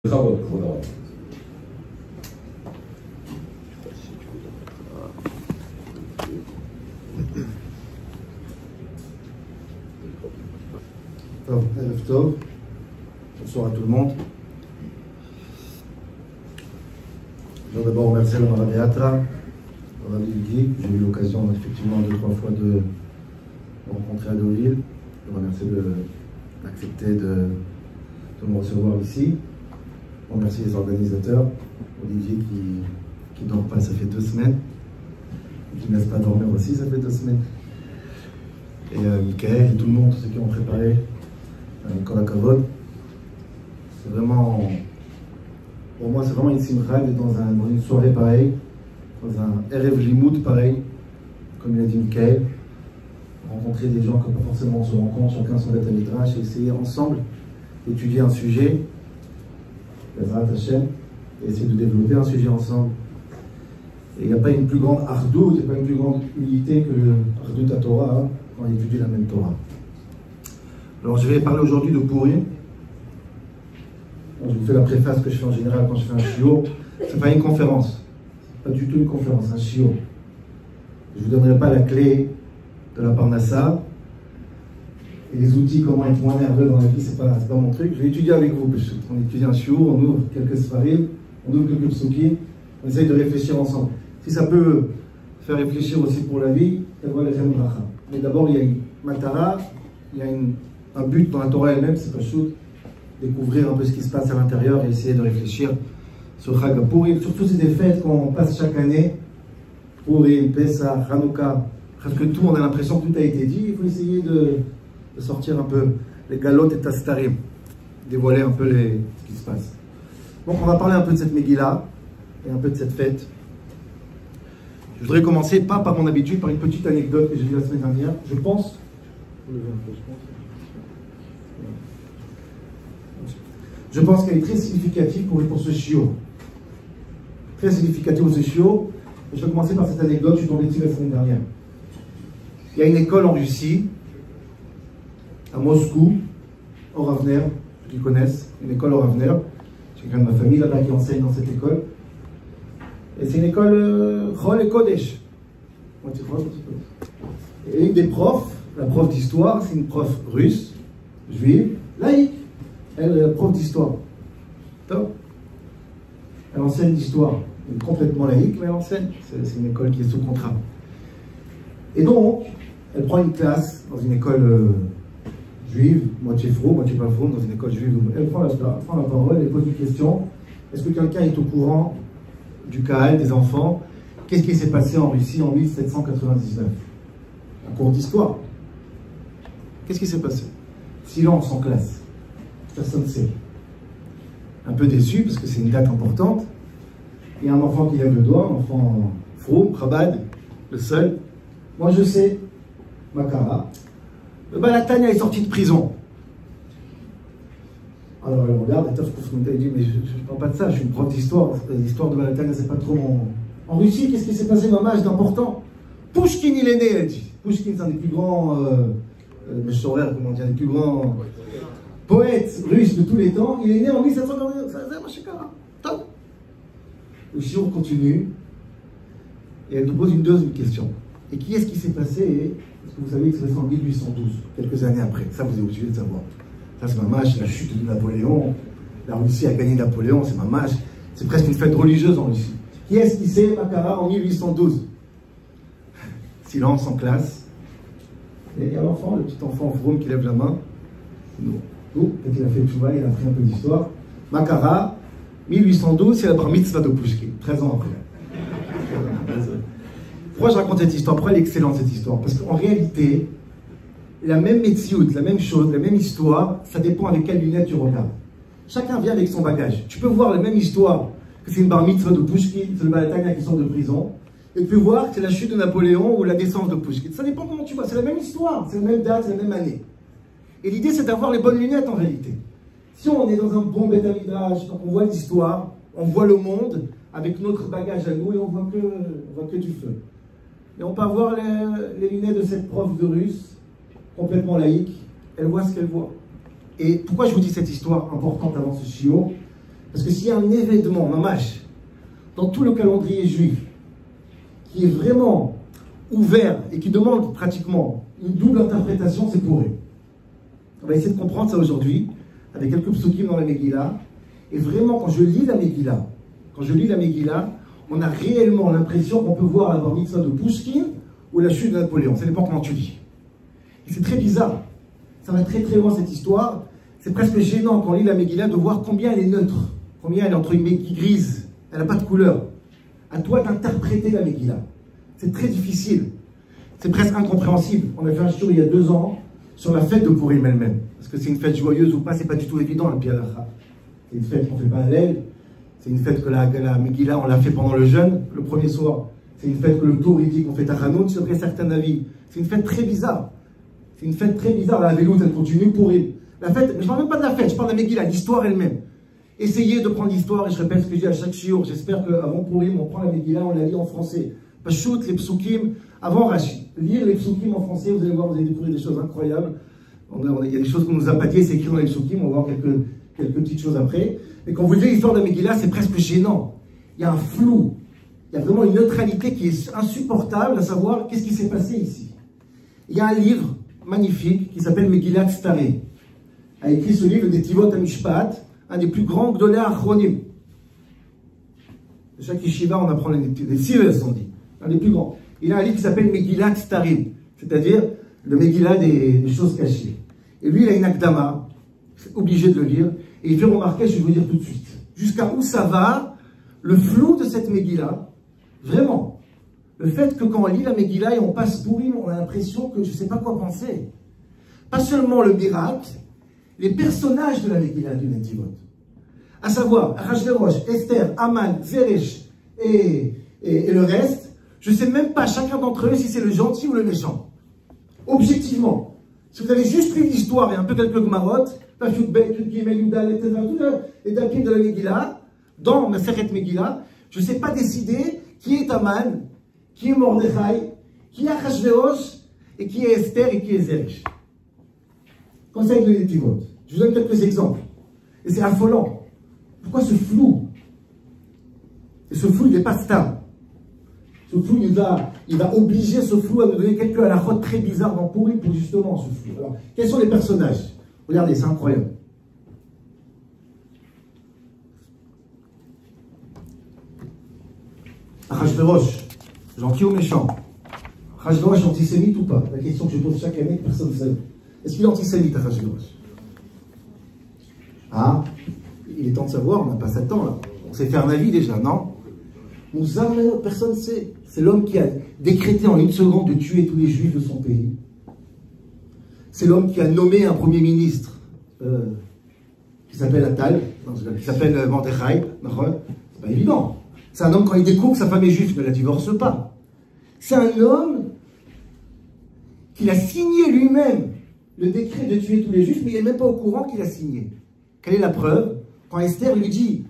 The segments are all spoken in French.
בכבוד, כבוד הרב. ערב טוב, bonsoir à tout le monde. Je veux d'abord remercier le Maradéatra, le Rabbi Guy. J'ai eu l'occasion effectivement 2-3 fois de rencontrer à Deauville. Je veux remercier d'accepter de me recevoir ici. Je remercie les organisateurs, Olivier qui ne dort pas, ça fait 2 semaines. Qui ne me laisse pas dormir aussi, ça fait 2 semaines. Et Michael et tout le monde, tous ceux qui ont préparé. Nicolas Kavod. C'est vraiment, pour moi, c'est vraiment une simcha d'être dans une soirée pareille, dans un Erev Limoud pareil, comme il a dit Michael. Rencontrer des gens que pas forcément on se rencontre, chacun son bête à midrash, et essayer ensemble d'étudier un sujet, Bezrat Hashem, et essayer de développer un sujet ensemble. Et il n'y a pas une plus grande ardout, il n'y a pas une plus grande unité que le ardout à Torah, hein, quand on étudie la même Torah. Alors je vais parler aujourd'hui de Purim. Je vous fais la préface que je fais en général quand je fais un shiur. C'est pas une conférence, pas du tout une conférence, un shiur. Je vous donnerai pas la clé de la parnassa et les outils comment être moins nerveux dans la vie, c'est pas mon truc. Je vais étudier avec vous. On étudie un shiur, on ouvre quelques sfarim, on ouvre quelques psukim, on essaye de réfléchir ensemble. Si ça peut faire réfléchir aussi pour la vie, mais d'abord il y a une matara, il y a un but dans la Torah elle-même, c'est pas chouette, découvrir un peu ce qui se passe à l'intérieur et essayer de réfléchir sur Chag Purim. Surtout c'est des fêtes qu'on passe chaque année, Purim, Pessah, Hanouka, presque tout, on a l'impression que tout a été dit. Il faut essayer de sortir un peu les galotes et tastarim, dévoiler un peu ce qui se passe. Donc on va parler un peu de cette Megillah et un peu de cette fête. Je voudrais commencer, pas par mon habitude, par une petite anecdote que j'ai vue la semaine dernière. Je pense qu'elle est très significative pour ce shiur. Très significative pour ce shiur. Je vais commencer par cette anecdote, je suis tombé dessus la semaine dernière. Il y a une école en Russie, à Moscou, Oravner, ceux qui connaissent, une école Oravner. J'ai quelqu'un de ma famille là-bas qui enseigne dans cette école. Et c'est une école Chol et Kodesh. Et une des profs, la prof d'histoire, c'est une prof russe, juive, laïque. Elle est la prof d'histoire. Elle enseigne l'histoire. Elle est complètement laïque, mais elle enseigne. C'est une école qui est sous contrat. Et donc, elle prend une classe dans une école juive, moitié froid, moitié pas froid, dans une école juive. Elle prend la parole, elle pose une question. Est-ce que quelqu'un est au courant du Kahal, des enfants? Qu'est-ce qui s'est passé en Russie en 1799? Un cours d'histoire. Qu'est-ce qui s'est passé? Silence en classe. Personne ne sait. Un peu déçu parce que c'est une date importante. Il y a un enfant qui lève le doigt, un enfant froum, Chabad, le seul. Moi je sais, Makara. Le Balatania est sorti de prison. Alors elle regarde, elle dit, mais je ne parle pas de ça, je suis une prof d'histoire. L'histoire de Balatania, c'est pas trop mon... En Russie, qu'est-ce qui s'est passé, maman, d'important? Pouchkine, il est né, elle dit. Pouchkine, c'est un des plus grands... Meshorer, comment dire, les plus grands poètes russes de tous les temps. Il est né en 1799. Le shiur continue et elle nous pose une deuxième question. Et qui est-ce qui s'est passé? Parce que vous savez que c'est en 1812, quelques années après. Ça, vous êtes obligé de savoir. Ça, c'est mamash, la chute de Napoléon. La Russie a gagné Napoléon, c'est mamash. C'est presque une fête religieuse en Russie. Qui est-ce qui sait Makara en 1812? Silence en classe. Et il y a l'enfant, le petit enfant Vroom qui lève la main. Nous, quand il a fait le chouva, il a appris un peu d'histoire. Makara, 1812, c'est la bar mitzvah de Pouchkine, 13 ans après. Pourquoi je raconte cette histoire? Pourquoi elle est excellente cette histoire? Parce qu'en réalité, la même métiout, la même chose, la même histoire, ça dépend avec quelle lunette tu regardes. Chacun vient avec son bagage. Tu peux voir la même histoire, que c'est une bar mitzvah de Pouchkine, c'est le Balatania qui sort de prison. Et tu peux voir que c'est la chute de Napoléon ou la naissance de Pouchkine. Ça dépend comment tu vois. C'est la même histoire, c'est la même date, c'est la même année. Et l'idée, c'est d'avoir les bonnes lunettes en réalité. Si on est dans un bon Beth Midrash, on voit l'histoire, on voit le monde avec notre bagage à nous et on voit que du feu. Et on peut avoir les lunettes de cette prof de russe, complètement laïque. Elle voit ce qu'elle voit. Et pourquoi je vous dis cette histoire importante avant ce shiur? Parce que s'il y a un événement, mamash, dans tout le calendrier juif, qui est vraiment ouvert et qui demande pratiquement une double interprétation, c'est Pourim. On va essayer de comprendre ça aujourd'hui, avec quelques psukim dans la Megillah. Et vraiment, quand je lis la Megillah, on a réellement l'impression qu'on peut voir la bar mitzvah de Pouchkine ou la chute de Napoléon. Ça dépend comment tu lis. Et c'est très bizarre. Ça va très très loin cette histoire. C'est presque gênant quand on lit la Megillah de voir combien elle est neutre, combien elle est entre guillemets grise. Elle n'a pas de couleur. À toi d'interpréter la Megillah. C'est très difficile. C'est presque incompréhensible. On a fait un show il y a 2 ans sur la fête de Pourim elle-même. Parce que c'est une fête joyeuse ou pas, c'est pas du tout évident, la Pialacha. C'est une fête qu'on ne fait pas à l'aile. C'est une fête que la Megillah, on l'a fait pendant le jeûne, le premier soir. C'est une fête que le Tour, il dit qu'on fait Tachanout, c'est vrai certains avis. C'est une fête très bizarre. C'est une fête très bizarre. La Véloute, elle continue Pourim. La fête, je ne parle même pas de la fête, je parle de la Megillah, l'histoire elle-même. Essayez de prendre l'histoire, et je répète ce que je dis à chaque shiur. J'espère qu'avant Pourim, on prend la Megillah, on la lit en français. Pas shoot les psukim avant Rashi. Lire les psukim en français, vous allez voir, vous allez découvrir des choses incroyables. Il y a des choses qu'on nous a pas dit, c'est écrit dans les psukim, on va voir quelques petites choses après. Et quand vous lisez l'histoire de la Megillah, c'est presque gênant. Il y a un flou. Il y a vraiment une neutralité qui est insupportable, à savoir qu'est-ce qui s'est passé ici. Il y a un livre magnifique qui s'appelle Megillat Staré. A écrit ce livre des Tivot Amishpat, un des plus grands Gdolei Achronim. De chaque yeshiva, on apprend les Sires, on dit. Un des plus grands. Il a un livre qui s'appelle Megillat Starim, c'est-à-dire le Megillah des choses cachées. Et lui, il a une akdama, c'est obligé de le lire, et il fait remarquer, je vais vous dire tout de suite, jusqu'à où ça va, le flou de cette Megillah, vraiment. Le fait que quand on lit la Megillah et on passe Pourim, on a l'impression que je ne sais pas quoi penser. Pas seulement le miracle, les personnages de la Megillah du Netivot. À savoir, Achashverosh, Esther, Aman, Zeresh et le reste, je ne sais même pas chacun d'entre eux si c'est le gentil ou le méchant. Objectivement. Si vous avez juste lu l'histoire et un peu quelques gmarottes, les dakim de la Megillah, dans ma Seret Megillah, je ne sais pas décider qui est Aman, qui est Mordechai, qui est Achashverosh, et qui est Esther et qui est Zeresh. Conseil de l'Etivot. Je vous donne quelques exemples. Et c'est affolant. Pourquoi ce flou? Et ce flou, il n'est pas stable. Ce flou, il va obliger ce flou à nous donner quelques halakhot très bizarres dans Pourim pour justement ce flou. Alors, quels sont les personnages? Regardez, c'est incroyable. Achashverosh, gentil ou méchant? Achashverosh, antisémite ou pas? La question que je pose chaque année, personne ne sait. Est-ce qu'il est antisémite, Achashverosh? Ah, il est temps de savoir, on n'a pas 7 ans là. On s'est fait un avis déjà, non? Personne ne sait. C'est l'homme qui a décrété en 1 seconde de tuer tous les juifs de son pays. C'est l'homme qui a nommé un premier ministre qui s'appelle Attal, qui s'appelle Mordechai. C'est pas évident. C'est un homme, quand il découvre que sa femme est juive, ne la divorce pas. C'est un homme qui a signé lui-même le décret de tuer tous les juifs, mais il n'est même pas au courant qu'il a signé. Quelle est la preuve? Quand Esther lui dit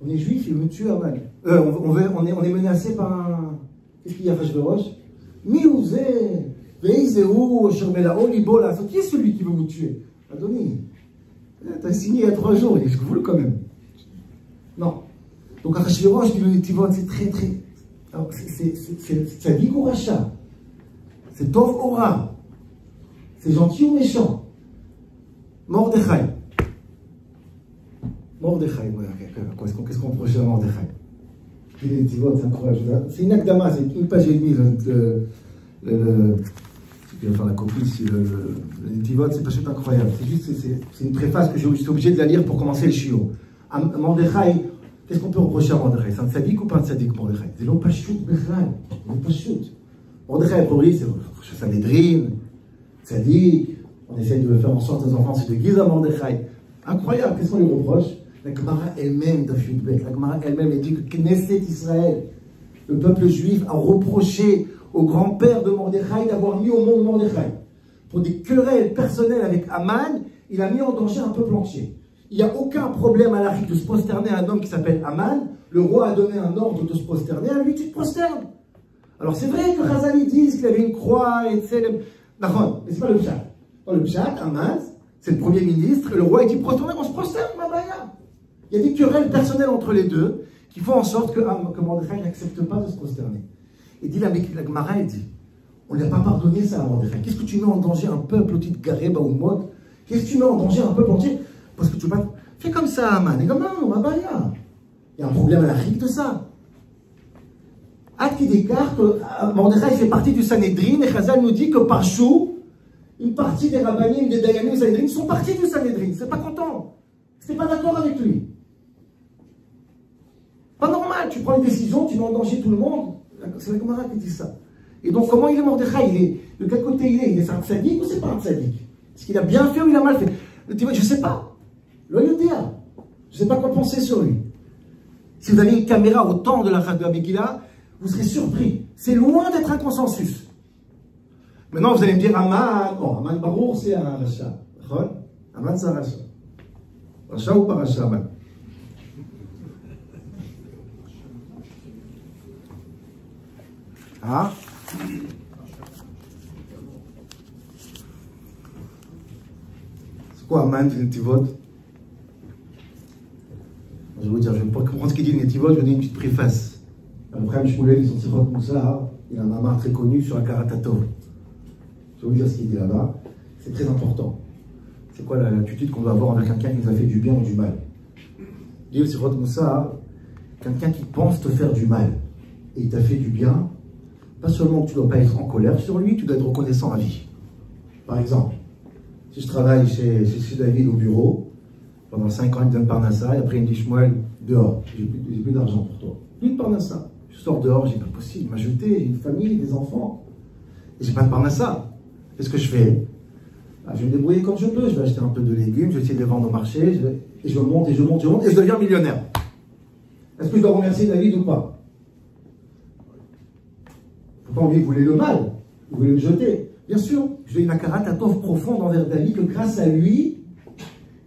on est juif, il veut tuer Aman. On est menacé par un. Qu'est-ce qu'il y a, Achashverosh? Miouze, Veizeu, Shermelao, Libola. Qui est celui qui veut vous tuer? Adoni, t'as signé il y a 3 jours, il est cool quand même. Non. Donc Achashverosh, qui le Tivot, c'est très. Alors, c'est Tzadik ou Racha? C'est Tov Ora? C'est gentil ou méchant? Mordechai. Mordechai, qu'est-ce qu'on reproche à Mordechai? C'est incroyable. C'est une akdama, c'est une page et demie. Qui va faire la copie ici, le Tivot, c'est pas incroyable. C'est juste, c'est une préface que j'ai obligé de la lire pour commencer le shiur. Mordechai, qu'est-ce qu'on peut reprocher à Mordechai? C'est un tzaddik ou pas un tzaddik, Mordechai? C'est non pas shoot, Bechal. Non pas shoot. Mordechai, pour lui, c'est Sanhedrin, tzaddik. On essaie de faire en sorte que les enfants se déguisent à Mordechai. Incroyable, qu'est-ce qu'on lui reproche? La Gemara elle-même, la Gemara elle-même, elle dit que Knesset Israël, le peuple juif, a reproché au grand-père de Mordechai d'avoir mis au monde Mordechai. Pour des querelles personnelles avec Aman, il a mis en danger un peuple entier. Il n'y a aucun problème à l'Afrique de se prosterner à un homme qui s'appelle Aman. Le roi a donné un ordre de se prosterner, à lui tu te prosternes. Alors c'est vrai que Razali disent qu'il avait une croix, etc. D'accord, mais c'est pas le pshat. Dans le pshat, Aman, c'est le premier ministre, et le roi est dit prosterner, on se prosterne, ma baya. Il y a des querelles personnelles entre les deux qui font en sorte que Mordechai n'accepte pas de se prosterner. Et dit la Gemara, elle dit, on n'a pas pardonné ça à Mordechai. Qu'est-ce que tu mets en danger un peuple, petite garé, baoumot? Qu'est-ce que tu mets en danger un peuple entier? Parce que tu vas... Fais comme ça, Aman. Et comme ça, on va pas rien. Il y a un problème à la rive de ça. Acte qui déclare que Mordechai fait partie du Sanhédrin et Chazal nous dit que par chou, une partie des rabbanim, des dayanim du Sanhédrin sont partis du Sanhédrin. C'est pas content. C'est pas d'accord avec lui. Pas normal. Tu prends une décision, tu mets en danger tout le monde. C'est la Gemara qui dit ça. Et donc, comment il est Mordechai? De quel côté il est? Il est un tzaddik ou c'est pas un tzaddik? Est-ce qu'il a bien fait ou il a mal fait? Je ne sais pas. Je ne sais pas quoi penser sur lui. Si vous avez une caméra au temps de la Megillah, vous serez surpris. C'est loin d'être un consensus. Maintenant, vous allez me dire, Aman, bon, Aman Barour, c'est un rachat. Aman, c'est un rachat. Rachat ou pas rachat, Aman? Ah? C'est quoi Aman du Netivot? Je vais vous dire, je ne vais pas comprendre ce qu'il dit le Netivot, je vais donner une petite préface. Après, Shmuel, ils sont Sirot Moussa, il a un mamar très connu sur la Karatatov. Je vais vous dire ce qu'il dit là-bas. C'est très important. C'est quoi l'attitude qu'on doit avoir avec quelqu'un qui nous a fait du bien ou du mal? Il dit le Sirot Moussa, quelqu'un qui pense te faire du mal et il t'a fait du bien, pas seulement que tu ne dois pas être en colère sur lui, tu dois être reconnaissant à vie. Par exemple, si je travaille chez David au bureau, pendant 5 ans, il me donne Parnassa, et après il me dit Shmuel, dehors, j'ai plus d'argent pour toi. Plus de Parnassa. Je sors dehors, j'ai pas possible, il m'a jeté, j'ai une famille, des enfants, et j'ai pas de Parnassa. Qu'est-ce que je fais? Je vais me débrouiller comme je peux, je vais acheter un peu de légumes, je vais essayer de les vendre au marché, et je monte, et je monte, et je deviens millionnaire. Est-ce que je dois remercier David ou pas? Faut pas oublier que vous voulez le mal, vous voulez me jeter. Bien sûr, j'ai une akaratatov profonde envers David, que grâce à lui,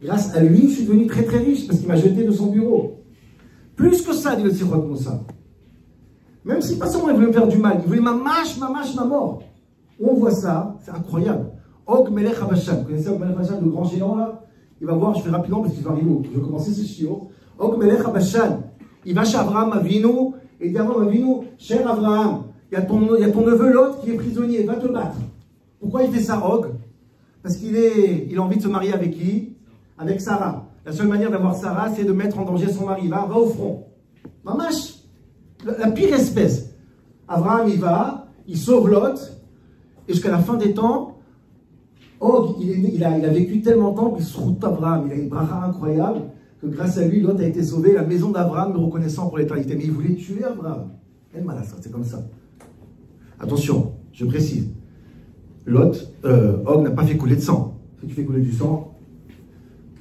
je suis devenu très très riche, parce qu'il m'a jeté de son bureau. Plus que ça, dit le Sirot Moussa. Même si pas seulement il voulait me faire du mal, il voulait ma mort. Où on voit ça, c'est incroyable. Og Melech Habashan, vous connaissez Og Melech Habashan, le grand géant là? Il va voir, je fais rapidement parce qu'il va arriver, je vais commencer ce chiot. Og Melech Habashan, il va chez Abraham Avinu, et il dit à Abraham Avinu, cher Abraham, il y a ton neveu Lot qui est prisonnier, va te battre. Pourquoi il fait ça, Og? Parce qu'il a envie de se marier avec qui? Avec Sarah. La seule manière d'avoir Sarah, c'est de mettre en danger son mari. Va au front. Mamash, la pire espèce. Abraham, il sauve Lot, et jusqu'à la fin des temps, Og, il a vécu tellement de temps qu'il se route Abraham. Il a une bracha incroyable, que grâce à lui, Lot a été sauvé, la maison d'Abraham le reconnaissant pour l'éternité. Mais il voulait tuer Abraham. C'est comme ça. Attention, je précise. Lot, Og n'a pas fait couler de sang. Si tu fais couler du sang,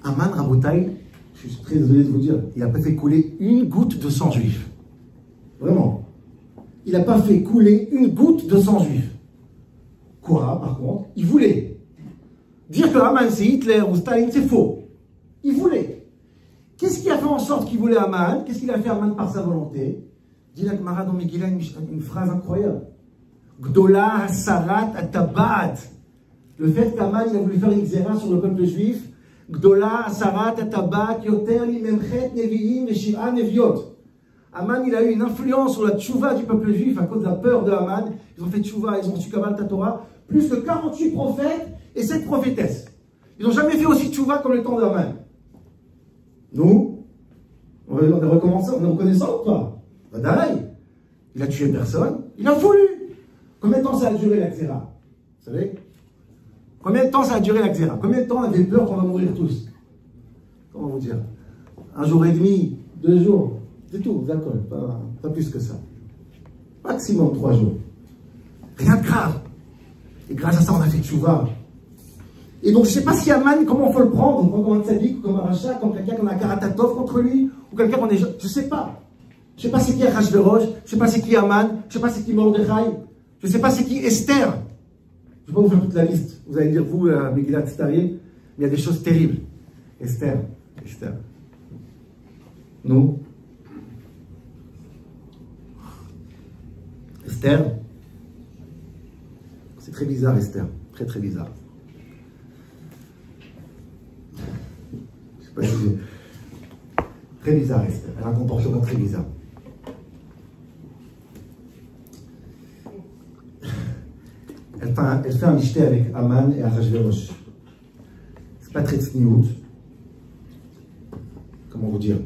Aman Rabotai, je suis très désolé de vous dire, il n'a pas fait couler une goutte de sang juif. Vraiment. Il n'a pas fait couler une goutte de sang juif. Quoi, par contre? Il voulait. Dire que Aman c'est Hitler ou Staline, c'est faux. Il voulait. Qu'est-ce qui a fait en sorte qu'il voulait Aman? Qu'est-ce qu'il a fait Aman par sa volonté? Dit la Gemara dans Megillah une phrase incroyable. Gdola hasarat atabat. Le fait qu'Aman il a voulu faire une xéra sur le peuple juif. Gdola hasarat atabat yoter li memchet neviim et shiv'a neviot. Aman il a eu une influence sur la tchouva du peuple juif à cause de la peur de Aman. Ils ont fait tchouva, ils ont su Kabbalat Torah. Plus que 48 prophètes et 7 prophétesses. Ils n'ont jamais fait aussi tchouva comme le temps d'Aman. Nous, on est reconnaissant ou pas? Badaï. Il a tué personne. Il a voulu. Combien de temps ça a duré la xéra? Vous savez? Combien de temps ça a duré la xéra? Combien de temps on avait peur qu'on va mourir tous? Comment vous dire? 1 jour et demi, 2 jours. C'est tout, d'accord. Pas plus que ça. Maximum 3 jours. Rien de grave. Et grâce à ça, on a fait tchouva. Et donc, je ne sais pas si Aman, comment on peut le prendre, comme un tzaddik, ou comme un rachat, comme quelqu'un qui a un karatatov contre lui, ou quelqu'un qu'on est... Je ne sais pas. Je ne sais pas c'est qui Achashverosh, je ne sais pas c'est qui Aman, je ne sais pas c'est qui Mordechai, je ne sais pas c'est qui Esther. Je ne vais pas vous faire toute la liste. Vous allez dire, vous, Megillat Starim, mais il y a des choses terribles. Esther. Nous. Esther. C'est très bizarre, Esther. Très, très bizarre. Je sais pas si Très bizarre, Esther. Elle a un comportement très bizarre. Elle fait un mishté avec Aman et Achashverosh. C'est pas très tsniout. Comment vous dire?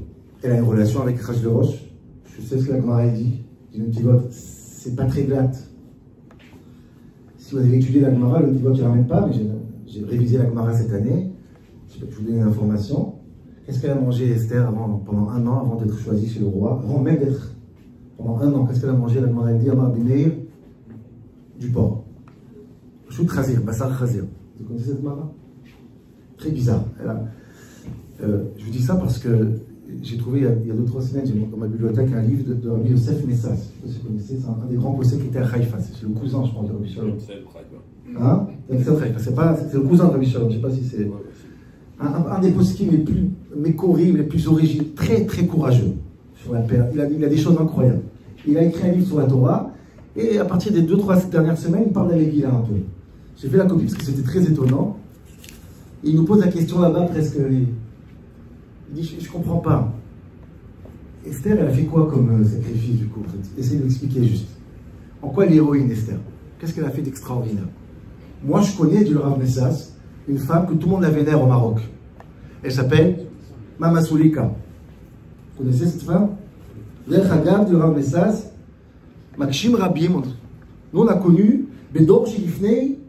Elle a une relation avec Achashverosh. Je sais ce que la Gemara dit. Le Ntivot, c'est pas très glatte. Si vous avez étudié la Gemara, le Ntivot ne ramène pas, mais j'ai révisé la Gemara cette année. Je vais vous donner l'information. Qu'est-ce qu'elle a mangé Esther pendant un an avant d'être choisie chez le roi? Avant même d'être. Pendant un an, qu'est-ce qu'elle a mangé? La Gemara dit Amar Bimeir, du porc. Chout Khazir, Bassar Khazir. Vous connaissez cette Gemara? Très bizarre. Je vous dis ça parce que j'ai trouvé il y a 2-3 semaines dans ma bibliothèque un livre de Rabbi Yosef Messas. Je ne sais pas si vous connaissez, c'est un des grands possèdes qui était à Haïfa. C'est le cousin, je pense, de Rabbi Shalom. Hein? C'est le cousin de Rabbi Shalom, je ne sais pas si c'est. Un des poskim les plus mécoris, les plus originaux, très très courageux sur la paix. Il a des choses incroyables. Il a écrit un livre sur la Torah, et à partir des 2-3 dernières semaines, il parle de la Megillah un peu. J'ai fait la copie parce que c'était très étonnant. Il nous pose la question là-bas presque. Il dit, je ne comprends pas. Esther, elle a fait quoi comme sacrifice du coup? Essayez de l'expliquer juste. En quoi elle est héroïne, Esther? Qu'est-ce qu'elle a fait d'extraordinaire? Moi, je connais du Rav Messas une femme que tout le monde la vénère au Maroc. Elle s'appelle Mama Soulika. Vous connaissez cette femme? L'Echagab du Rav Messas, Makshim Rabim. Nous, on a connu Bedor Shilifnei,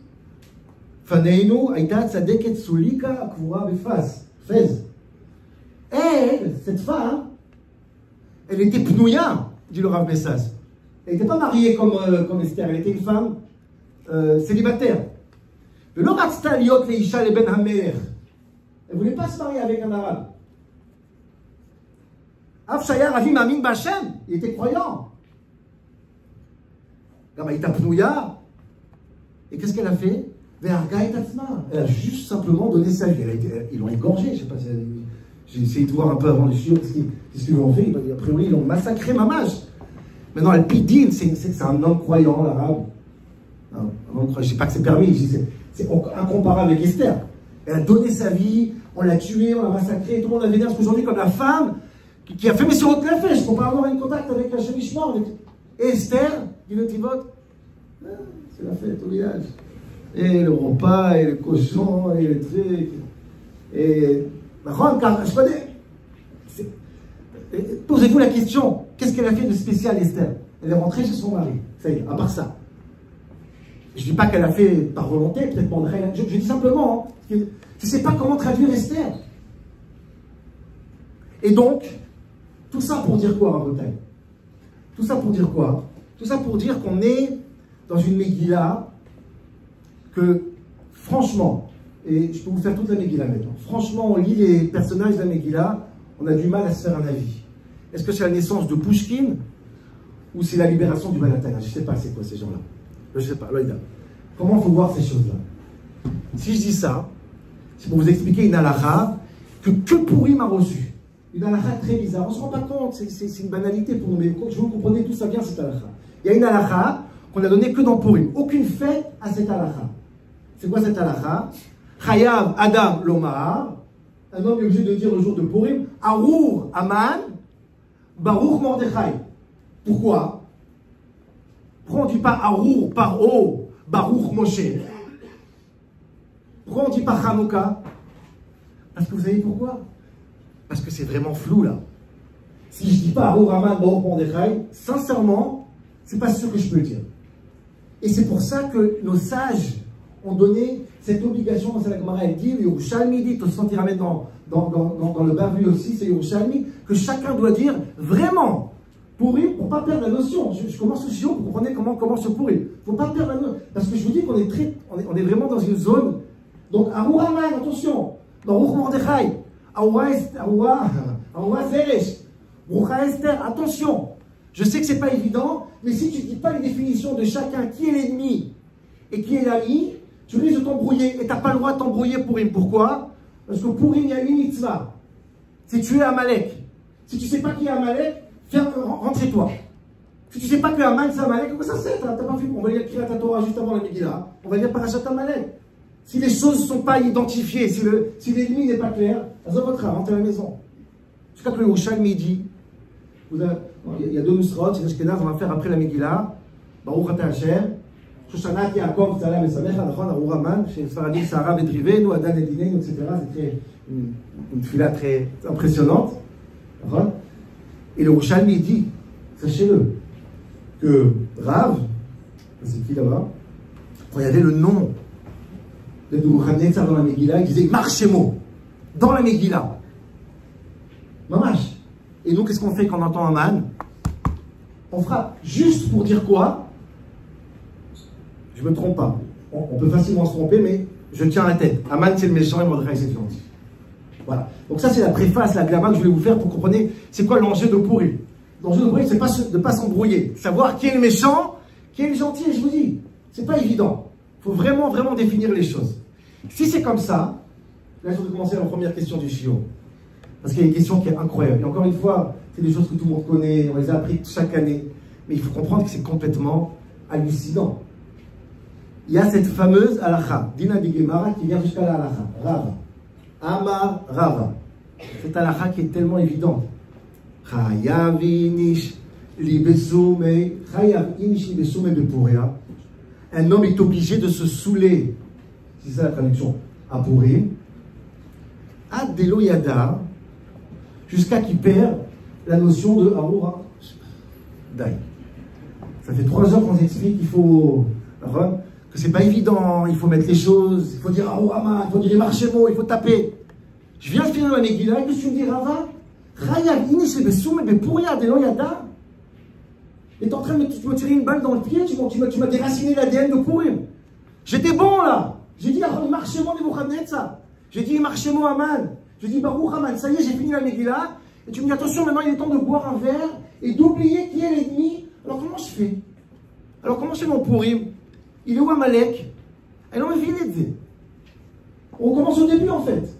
Faneinu, Aïta Tzadeket Soulika, Akvura Befaz, Fez. Elle, cette femme, elle était pnouya, dit le Rav Messas. Elle n'était pas mariée comme Esther, elle était une femme célibataire. Elle ne voulait pas se marier avec un arabe. Il était croyant. Et qu'est-ce qu'elle a fait? Elle a juste simplement donné sa vie. Ils l'ont égorgé, je ne sais pas si j'ai essayé de voir un peu avant les chiots qu'est-ce qu'ils ont fait. A priori, ils l'ont massacré, mamage. Maintenant, elle pidine, c'est un homme croyant, l'arabe. Je ne sais pas que c'est permis, c'est incomparable avec Esther. Elle a donné sa vie, on l'a tué, on l'a massacré, tout le monde la vénère aujourd'hui comme la femme qui a fait mes sirops de la fèche pour pas avoir un contact avec Hachem Ishmael. Et Esther, dit le Tivot, c'est la fête au village. Et le repas, et le cochon, et le truc. Et. Car je connais. Posez-vous la question, qu'est-ce qu'elle a fait de spécial, Esther? Elle est rentrée chez son mari, ça y est, à part ça. Je ne dis pas qu'elle a fait par volonté, peut-être pour rien. Je dis simplement, hein, je ne sais pas comment traduire Esther. Et donc, tout ça pour dire quoi, en Bretagne? Tout ça pour dire quoi? Tout ça pour dire qu'on est dans une Megillah que, franchement, et je peux vous faire toute la Megillah maintenant, franchement, on lit les personnages de la Megillah, on a du mal à se faire un avis. Est-ce que c'est la naissance de Pouchkine ou c'est la libération du Balatana? Je ne sais pas c'est quoi ces gens-là. Je ne sais pas, Loïda. Comment il faut voir ces choses-là? Si je dis ça, c'est pour vous expliquer une halakha que Pourim a reçue. Une halakha très bizarre. On ne se rend pas compte, c'est une banalité pour nous, mais je vous comprenez tout ça bien, cette halakha. Il y a une halakha qu'on n'a donnée que dans Pourim. Aucune fête à cette halakha. C'est quoi cette halakha? Chayav Adam Lomar. Un homme est obligé de dire le jour de Pourim, Arour Aman, Baruch Mordechai. Pourquoi? Pourquoi on ne dit pas Arour Paro, Baruch Moshe? Pourquoi on ne dit pas Hanouka? Parce que vous savez pourquoi? Parce que c'est vraiment flou là. Si je ne dis pas Arour Aman, Baruch Mordechai, sincèrement, c'est pas sûr que je peux le dire. Et c'est pour ça que nos sages ont donné cette obligation, c'est la Gemara elle dit, le Yerushalmi dit, Tosfot il ramène dans le Bavli aussi, c'est Yerushalmi, que chacun doit dire vraiment Pourim pour ne pas perdre la notion. Je commence le shiur pour comprendre comment commence le Pourim. Il ne faut pas perdre la notion. Parce que je vous dis qu'on on est vraiment dans une zone. Donc, Arour Aman, attention, Baruch Mordechai, Aroura Zeresh, Brucha Esther, attention. Je sais que ce n'est pas évident, mais si tu ne dis pas les définitions de chacun, qui est l'ennemi et qui est l'ami, tu risques de t'embrouiller et tu n'as pas le droit de t'embrouiller Pourim. Pourquoi? Parce que Pourim, il y a une mitzvah. C'est tuer Amalek. Si tu ne sais pas qui est Amalek, rentre chez toi. Si tu ne sais pas que Amal c'est Amalek, comment ça c'est? T'as pas fait? On va lire Kriyat Torah juste avant la Megillah. On va lire Parashat Amalek. Si les choses ne sont pas identifiées, si l'ennemi n'est pas clair, rentre à la maison. Jusqu'à que le Yerushalmi dit, il y a deux nusrot, c'est l'Ashkenaz, on va faire après la Megillah, Baruch Ata Hashem, Shoshanat Yaakov, Tzalem et Samecha, Nachon, Arur Aman, chez Sfaradim, Sarah et Drivenu, Adan et Dinenu, etc. C'est une fila très impressionnante. Et le Yerushalmi dit, sachez-le, que Rav, c'est qui là-bas, quand il y avait le nom de Nebuchadnezzar dans la Megillah, il disait Marchemo, dans la Megillah. Mamash. Et nous, qu'est-ce qu'on fait quand on entend Aman? On frappe juste pour dire quoi? Je ne me trompe pas. On peut facilement se tromper, mais je tiens la tête. Aman, c'est le méchant et Mordechai, c'est le gentil. Voilà. Donc ça, c'est la préface, la glama que je voulais vous faire pour comprendre c'est quoi l'enjeu de Purim. L'enjeu de Purim, c'est de ne pas s'embrouiller. Savoir qui est le méchant, qui est le gentil. Et je vous dis, c'est pas évident. Il faut vraiment, vraiment définir les choses. Si c'est comme ça, là, je voudrais commencer la première question du Shiur. Parce qu'il y a une question qui est incroyable. Et encore une fois, c'est des choses que tout le monde connaît, on les a appris chaque année. Mais il faut comprendre que c'est complètement hallucinant. Il y a cette fameuse halakha, Dina de Gemara, qui vient jusqu'à la halakha. Rava. Amar Rava. Cette halakha qui est tellement évidente. Chayav inish li besume, chayav inish li besume bepuria. Un homme est obligé de se saouler. C'est ça la traduction. À Purim. Ad delo yada. Jusqu'à qu'il perd la notion de Aroura Dai. Ça fait 3 heures qu'on explique qu'il faut, que c'est pas évident, il faut mettre les choses, il faut dire Aroura, il faut dire Marchemo, il faut taper. Je viens de finir la Megillah, et que tu me dis Rava, Chayav inish besume bepuria delo yada. Et t'es en train de me tirer une balle dans le pied, tu m'as déraciné l'ADN de Purim. J'étais bon là. J'ai dit Marchemo Nebuchadnezzar. J'ai dit Marchemo Aman. Je dis Baruch Aman, ça y est, j'ai fini la Megillah. Et tu me dis attention, maintenant il est temps de boire un verre et d'oublier qui est l'ennemi. Alors comment je fais? Alors comment je fais mon Purim? Il est où Amalek? Elle en dit. On commence au début en fait.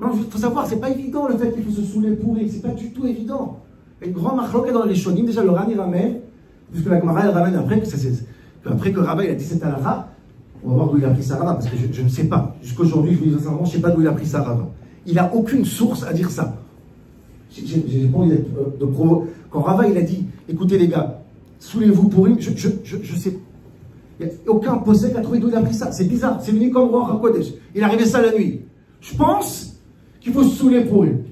Il faut savoir, c'est pas évident le fait qu'il faut se saouler Purim, c'est pas du tout évident. Il y a une grande marloquette dans les Shonim, déjà le Rani ramène, puisque la Gemara elle ramène après que Rabba il a dit cette halakha. On va voir d'où il a pris sa Rava, parce que je ne sais pas. Jusqu'aujourd'hui, je vous dis sincèrement, je ne sais pas d'où il a pris sa Rava. Il n'a aucune source à dire ça. J'ai pas envie de provo. Quand Rava, il a dit, écoutez les gars, saoulez-vous pour une, je sais. Il n'y a aucun possède qui a trouvé d'où il a pris ça. C'est bizarre. C'est venu comme Roi Hakodesh. Il est arrivé ça la nuit. Je pense qu'il faut se saouler pour une.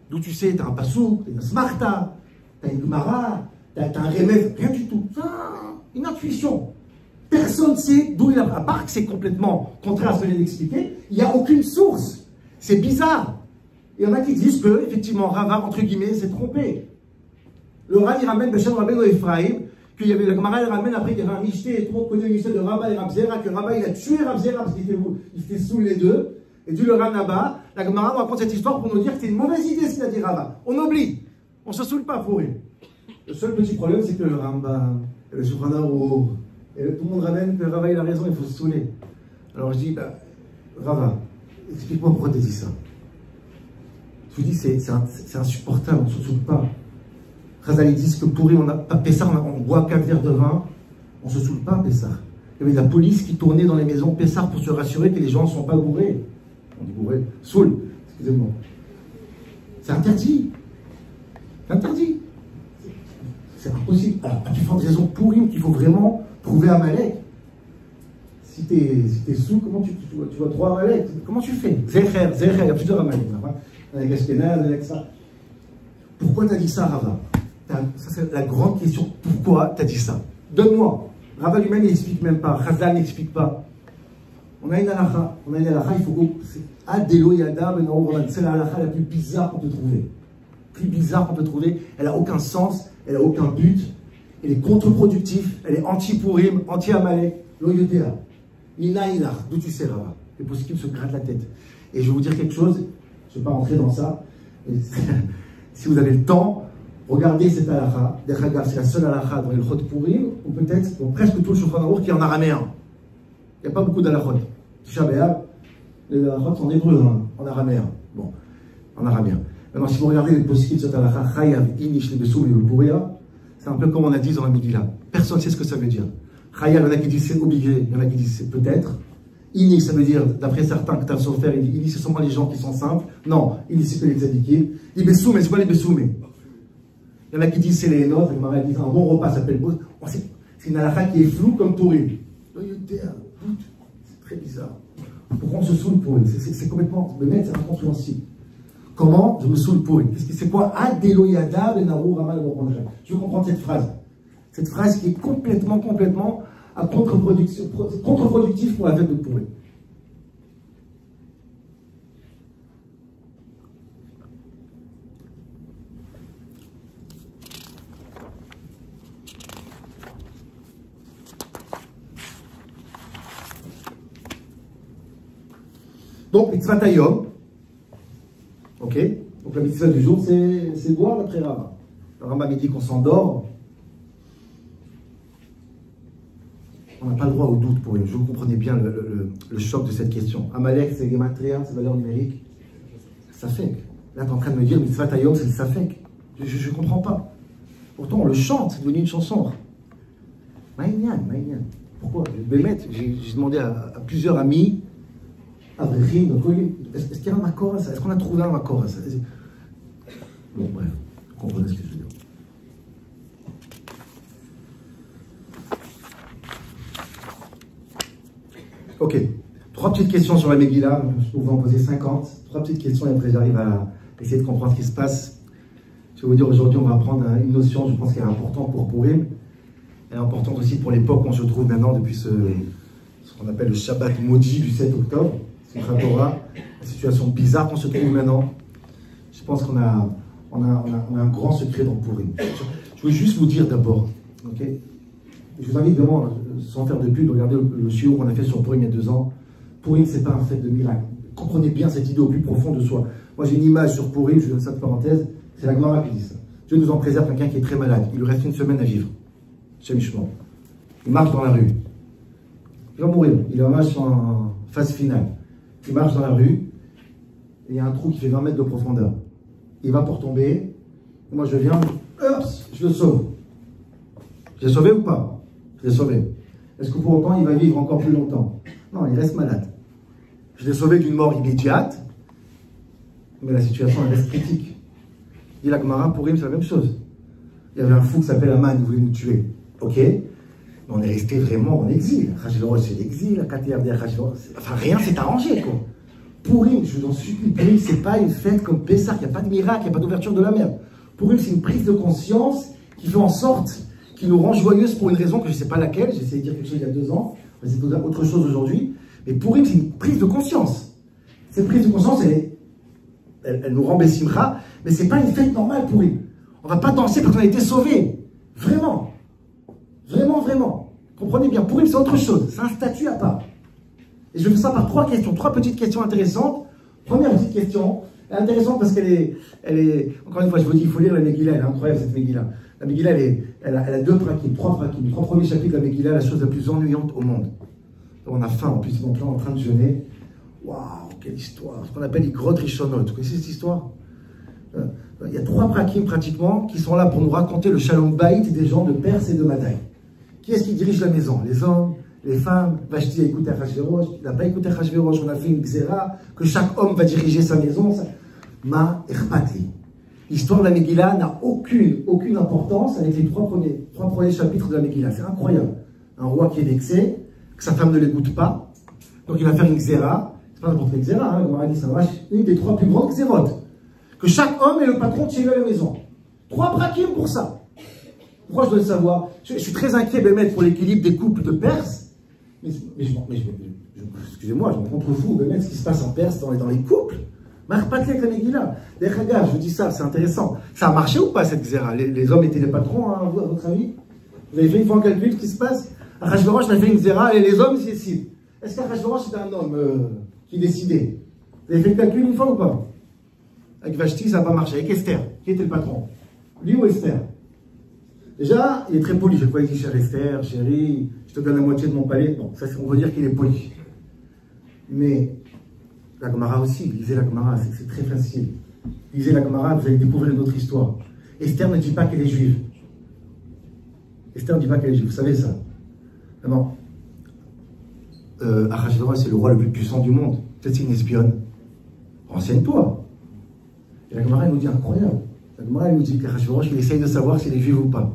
D'où tu sais, tu as un Passouk, tu as un Smarta, tu as une Gemara, tu as un remède, rien du tout. Une intuition. Personne ne sait d'où il a pris. À part que c'est complètement contraire à ce que je viens d'expliquer, il n'y a aucune source. C'est bizarre. Il y en a qui disent que, effectivement, Rava, entre guillemets, s'est trompé. Le Ran, il ramène Beshem Rabbeinu Ephraim, qu'il y avait le Gemara, il ramène après, il y avait un Michté, et tout le monde connaît le Michté de Rabba et Rabzera, que Rabba, il a tué Rabzera parce qu'il fait sous les deux. Et du le Ran là-bas, la Gemara nous raconte cette histoire pour nous dire que c'est une mauvaise idée ce qu'il a dit Rava. On oublie. On ne se saoule pas pour lui. Le seul petit problème, c'est que le Rambam, le Shulchan Aruch, et tout le monde ramène que Rava il a raison, il faut se saouler. Alors je dis, Rava, explique-moi pourquoi tu dis ça. Je vous dis, c'est insupportable, on ne se saoule pas. Chazal, ils disent que pourri, Pessah, on boit 4 verres de vin, on ne se saoule pas, Pessah. Il y avait de la police qui tournait dans les maisons Pessah pour se rassurer que les gens ne sont pas bourrés. On dit bourrés, saoul, excusez-moi. C'est interdit. C'est interdit. C'est impossible. Alors, à différentes raisons pourries qu'il faut vraiment trouver Amalek. Si t'es sous, comment tu vois 3 Amalek? Comment tu fais? Zecher, il y a plusieurs Amalek. Avec Ashkenaz, avec ça. Pourquoi tu as dit ça, Rava? Ça, c'est la grande question. Pourquoi tu as dit ça? Donne-moi. Rava lui-même, il n'explique même pas. Chazal n'explique pas. On a une halakha. Il faut que. Adelo Yada, c'est la halakha la plus bizarre qu'on peut trouver. Plus bizarre qu'on peut trouver. Elle n'a aucun sens. Elle n'a aucun but. Elle est contre-productive. Elle est anti-Purim, anti-Amalek. L'Oyodéa. Inaïlar. D'où tu sais, Rava? C'est possible qu'il se gratte la tête. Et je vais vous dire quelque chose. Je ne vais pas rentrer dans ça. Si vous avez le temps, regardez cette halakha. C'est la seule halakha dans le Chod Purim, ou peut-être presque tout le Shulchan Aruch qui est en araméen. Il n'y a pas beaucoup d'halakhot. Tisha B'Av, les halakhot sont en hébreu, hein, en araméen. Bon, en araméen. Maintenant, si vous regardez les poskim de cette halakha, Chayav, Inish, les Bessoum et le Puria, c'est un peu comme on a dit dans la Megillah. Personne ne sait ce que ça veut dire. Chayav, il y en a qui disent c'est obligé, il y en a qui disent c'est peut-être. Ini, ça veut dire, d'après certains, que Sofer, il dit, c'est seulement les gens qui sont simples. Non, il dit, c'est que les tzadikim. Il dit, Bessoumé, c'est quoi les Bessoumé? Il y en a qui disent, c'est les nôtres. Il dit, un bon repas s'appelle Bos. C'est une halakha qui est floue comme Pourim. C'est très bizarre. Pourquoi on se saoule Pourim? C'est complètement, c'est incompréhensible. Comment je me saoule Pourim? C'est quoi? Adelo yada benarou ramal borondra. Je veux comprendre cette phrase. Cette phrase qui est complètement contre-productif pour la fête de Pourim. Donc, mitzvah tayom, ok? Donc la mitzvah du jour, c'est boire d'après Rama. Le Rama dit qu'on s'endort. On n'a pas le droit au doute pour lui. Je vous comprenez bien le choc de cette question. Amalek, c'est Gematria, c'est valeur numérique. Safek. Là, tu es en train de me dire, mitzvah tayom, c'est le Safek. Je ne comprends pas. Pourtant, on le chante, c'est devenu une chanson. Maïnian. Pourquoi? J'ai demandé à plusieurs amis. Est-ce qu'il y a un accord à ça? Est-ce qu'on a trouvé un accord à ça? Bon, bref, vous comprenez ce que je veux dire. Ok, 3 petites questions sur la Megillah. Je peux vous en poser 50. 3 petites questions et après j'arrive à essayer de comprendre ce qui se passe. Je vais vous dire, aujourd'hui, on va apprendre une notion, je pense, qui est importante pour Pourim. Elle est importante aussi pour l'époque où on se trouve maintenant, depuis ce qu'on appelle le Shabbat maudit du 7 octobre. Torah, la situation bizarre qu'on se trouve maintenant. Je pense qu'on a un grand secret dans Pourim. Je veux juste vous dire d'abord, ok? Je vous invite vraiment, sans faire de pub, de regarder le shiur qu'on a fait sur Pourim il y a 2 ans. Pourim, c'est pas un fait de miracle. Comprenez bien cette idée au plus profond de soi. Moi, j'ai une image sur Pourim, je donne ça de parenthèse, c'est la Gemara qui dit ça. Dieu nous en préserve quelqu'un qui est très malade. Il lui reste 1 semaine à vivre. C'est Mishmor. Il marche dans la rue. Il va mourir. Il est en marche en phase finale. Il marche dans la rue, et il y a un trou qui fait 20 mètres de profondeur. Il va pour tomber, et moi je viens, hop, je le sauve. Je l'ai sauvé ou pas? Je l'ai sauvé. Est-ce que pour autant il va vivre encore plus longtemps? Non, il reste malade. Je l'ai sauvé d'une mort immédiate, mais la situation elle reste critique. Dit la Gemara, Pourim, c'est la même chose. Il y avait un fou qui s'appelle Aman, il voulait nous tuer. Ok? On est resté vraiment en exil. Achashverosh, c'est l'exil, la KTRD, enfin, rien s'est arrangé, quoi. Pourim, je vous en supplie, Pourim, c'est pas une fête comme Pessah, il n'y a pas de miracle, il n'y a pas d'ouverture de la mer. Pourim, c'est une prise de conscience qui fait en sorte, qui nous rend joyeuses pour une raison que je ne sais pas laquelle, j'ai essayé de dire quelque chose il y a 2 ans, mais c'est autre chose aujourd'hui. Mais Pourim, c'est une prise de conscience. Cette prise de conscience, elle nous rend Bessimcha, mais c'est pas une fête normale, Pourim. On va pas danser parce qu'on a été sauvés. Vraiment. Vraiment. Comprenez bien, Pourim, c'est autre chose. C'est un statut à part. Et je fais ça par 3 questions, 3 petites questions intéressantes. Première petite question, elle est intéressante parce qu'elle est, encore une fois, je vous dis, il faut lire la Megillah, elle est incroyable cette Megillah. La Megillah, elle a 2 prakim, 3 prakim. Les 3 premiers chapitres de la Megillah, la chose la plus ennuyante au monde. On a faim en plus, donc là, en train de jeûner. Waouh, quelle histoire. Ce qu'on appelle les grottes Rishonot. Vous connaissez cette histoire? Il y a 3 prakim pratiquement qui sont là pour nous raconter le shalom bayit des gens de Perse et de Madaï. Qui est-ce qui dirige la maison? Les hommes, les femmes. Vashti a écouté Achashverosh, il n'a pas écouté Achashverosh, on a fait une xéra, que chaque homme va diriger sa maison. Ma Erpati. L'histoire de la Megillah n'a aucune importance avec les 3 premiers chapitres de la Megillah. C'est incroyable. Un roi qui est vexé, que sa femme ne l'écoute pas, donc il va faire une xéra. C'est pas n'importe quelle xéra, hein, comme dit ça, une des 3 plus grandes xérotes. Que chaque homme est le patron de chez lui à la maison. 3 prakim pour ça. Pourquoi je dois le savoir? Je suis très inquiet, Bémet, pour l'équilibre des couples de Perse. Excusez-moi, je me contrefous, Bémet, ce qui se passe en Perse dans les couples. Marpatli avec la Megillah. D'ailleurs, je vous dis ça, c'est intéressant. Ça a marché ou pas cette xéra? Les hommes étaient les patrons, hein, à votre avis? Vous avez fait une fois un calcul, ce qui se passe? Achashverosh a fait une xéra et les hommes s'y décident. Est-ce qu'Achashverosh était un homme qui décidait? Vous avez fait le calcul une fois ou pas? Avec Vashti, ça n'a pas marché. Avec Esther, qui était le patron? Lui ou Esther? Déjà, il est très poli. Chaque fois, il dit chère Esther, chérie, je te donne la moitié de mon palais. Bon, ça, on veut dire qu'il est poli. Mais la Gemara aussi, lisez la Gemara, c'est très facile. Lisez la Gemara, vous allez découvrir une autre histoire. Esther ne dit pas qu'elle est juive. Esther ne dit pas qu'elle est juive, vous savez ça? Non. Achashverosh, c'est le roi le plus puissant du monde. Peut-être c'est une espionne. Renseigne-toi. Et la Gemara nous dit incroyable. La Gemara nous dit qu'Achashverosh, il essaye de savoir s'il est juif ou pas.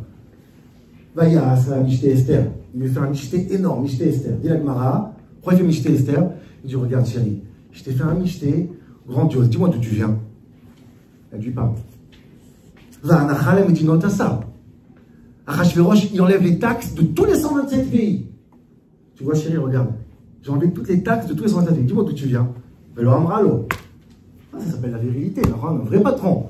Vaya, c'est un Mishté Esther. Il lui fait un Mishté énorme, Mishté Esther. Dit la Gemara, pourquoi il fait Mishté Esther? Il dit, regarde chérie, je t'ai fait un Mishté grandiose. Dis-moi d'où tu viens. Elle lui parle. Zanachalem dit non, t'as ça. Achashverosh, il enlève les taxes de tous les 127 pays. Tu vois, chérie, regarde. J'ai enlevé toutes les taxes de tous les 127 pays. Dis-moi d'où tu viens. Velo Amralo. Ça s'appelle la virilité, un vrai patron.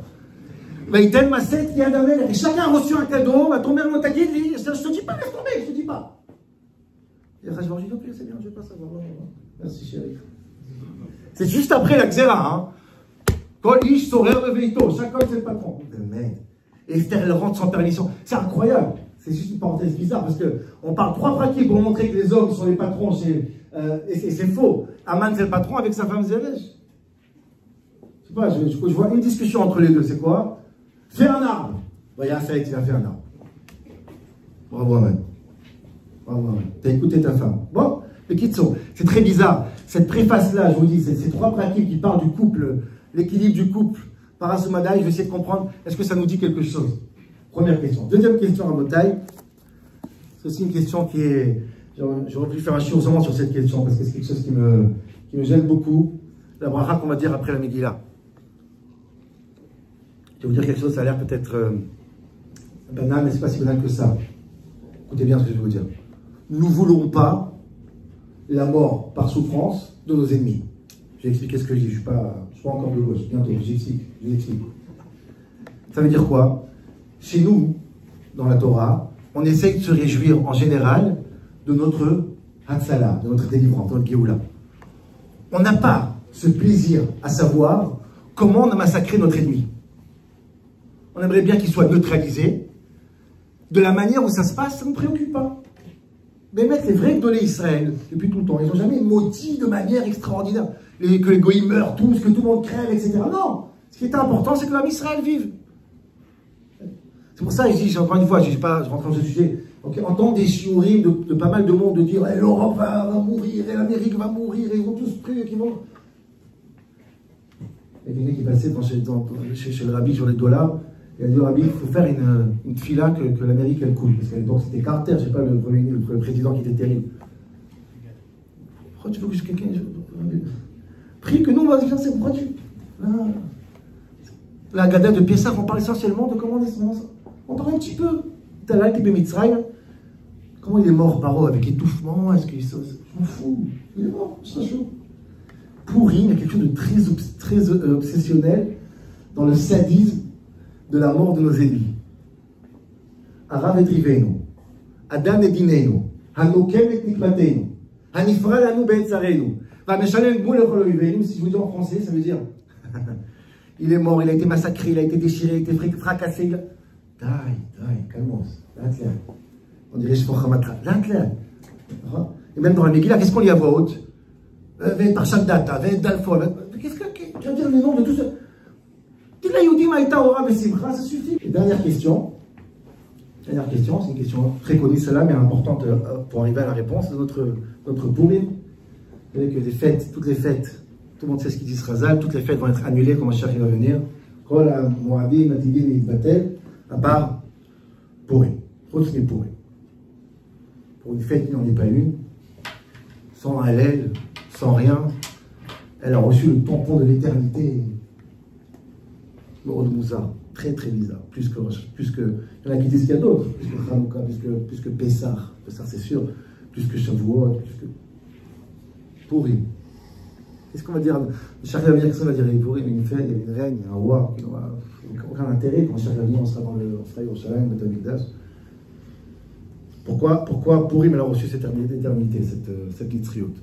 Vaïtel Maset, il y a d'un chacun a reçu un cadeau, ma ton mère m'a tagué, je te dis pas, laisse tomber, je te dis pas. Et Achashverosh dit, ok, c'est bien, je vais pas savoir. Merci, chérie. C'est juste après la Xéra, hein. Kol ish sorer beveito, chaque homme c'est le patron. Mais Esther, elle rentre sans permission. C'est incroyable. C'est juste une parenthèse bizarre parce que on parle 3 pratiques pour montrer que les hommes sont les patrons et c'est faux. Aman c'est le patron avec sa femme Zeresh. Je sais pas, je vois une discussion entre les deux. C'est quoi? Fais un arbre. Voyez, ça il a fait un arbre. Bravo Aman. Bravo Aman. T'as écouté ta femme. Bon, les Kitso, c'est très bizarre. Cette préface-là, je vous dis, ces 3 pratiques qui parlent du couple, l'équilibre du couple, Parasumadaï, je vais essayer de comprendre, est-ce que ça nous dit quelque chose? Première question. Deuxième question à Motaï, c'est aussi une question qui est... J'aurais pu faire un chiourement sur cette question, parce que c'est quelque chose qui me gêne beaucoup. La bracha qu'on va dire après la Megillah. Je vais vous dire quelque chose, ça a l'air peut-être banal, mais c'est pas si banal que ça. Écoutez bien ce que je vais vous dire. Nous ne voulons pas la mort par souffrance de nos ennemis. Je vais expliquer ce que je dis, je ne suis pas encore de gauche, bientôt, j'explique. Ça veut dire quoi? Chez nous, dans la Torah, on essaye de se réjouir en général de notre Hatzalah, de notre délivrance, de notre Géoula. On n'a pas ce plaisir à savoir comment on a massacré notre ennemi. On aimerait bien qu'il soit neutralisé. De la manière où ça se passe, ça ne nous préoccupe pas. Mais mettre les vrais Gdolé Israël, depuis tout le temps, ils n'ont jamais maudit de manière extraordinaire. Que les goïs meurent tous, que tout le monde crève, etc. Non. Ce qui est important, c'est que l'homme Israël vive. C'est pour ça que je dis, encore une fois, je rentre dans ce sujet, okay, entendre des shiurim de pas mal de monde de dire hey, l'Europe va mourir, et l'Amérique va mourir, et ils vont tous prier, qu'ils vont... Il y a quelqu'un qui passait chez le rabbi sur les dollars, et il a dit au rabbi, il faut faire une fila que l'Amérique elle coule. Parce qu'à l'époque c'était Carter, je ne sais pas, le président qui était terrible. Pourquoi tu veux que quelqu'un... Prie que nous on va dire, c'est pourquoi tu... La Gada de Pessah, on parle essentiellement de comment on parle un petit peu. Talal Tibé Mitzrayim. Comment il est mort, Paro, avec étouffement? Est-ce qu'il... Je m'en fous. Il est mort, c'est chaud. Pourri, il y a quelque chose de très obsessionnel dans le sadisme de la mort de nos ennemis. Arav et Drivenu, Adam et Dinenu, Hanokem et Nikmatenu, Hanifra lanu be'etzarenu, Vameshalem gmul echol oivenu. Si je vous dis en français, ça veut dire il est mort, il a été massacré, il a été déchiré, il a été fracassé. Calmos, on dirait Shvochamatra, et même dans la Megillah, qu'est-ce qu'on lit à voix haute? Par chaque date, qu'est-ce que tu vas dire le nom de tout ça? Ça suffit. Et dernière question, c'est une question très connue celle-là, mais importante pour arriver à la réponse de notre Purim. Vous savez que les fêtes, toutes les fêtes, tout le monde sait ce qu'ils disent Razal, toutes les fêtes vont être annulées quand Mashiach va venir. Kol Moadim, Matigim et Batel, à part Purim. Autre n'est Purim. Pour une fête, il n'en est pas une, sans Hallel, sans rien. Elle a reçu le tampon de l'éternité. Lord Moussa, très très bizarre. Plus que il y en a qui disent qu'il y a d'autres, plus que Hanouka, plus que Pessah, c'est sûr, plus que Shavuot, plus que Purim. Qu'est-ce qu'on va dire? Chacun va dire que ça va dire Purim, il y a une reine, un roi qui n'aura aucun intérêt. Quand chacun va venir, on sera au Yerushalayim, Beth Amikdash. Pourquoi Purim elle a reçu cette éternité, cette Yitzriut?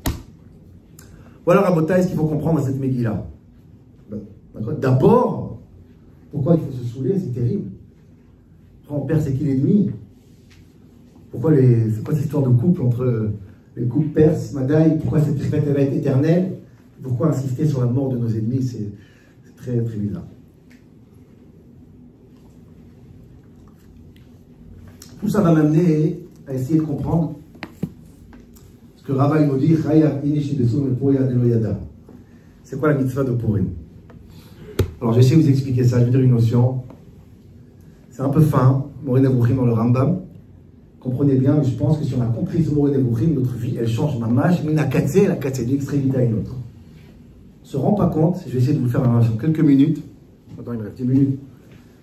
Voilà, Rabotai, ce qu'il faut comprendre à cette Megillah. D'abord, pourquoi il faut se saouler? C'est terrible. Après, on perd, c'est qui l'ennemi? C'est quoi cette histoire de couple entre les couples perses, Madaï? Pourquoi cette fête elle va être éternelle? Pourquoi insister sur la mort de nos ennemis? C'est très très bizarre. Tout ça va m'amener à essayer de comprendre que Rava nous dit, c'est quoi la mitzvah de Purim? Alors j'essaie de vous expliquer ça, je vais dire une notion. C'est un peu fin, Moreh Nevuchim dans le Rambam. Comprenez bien, mais je pense que si on a compris ce Moreh Nevuchim, notre vie, elle change mamash, mina katzé, la katzé, d'une extrémité à une autre. On ne se rend pas compte, je vais essayer de vous le faire en quelques minutes. Attends, il me reste 10 minutes.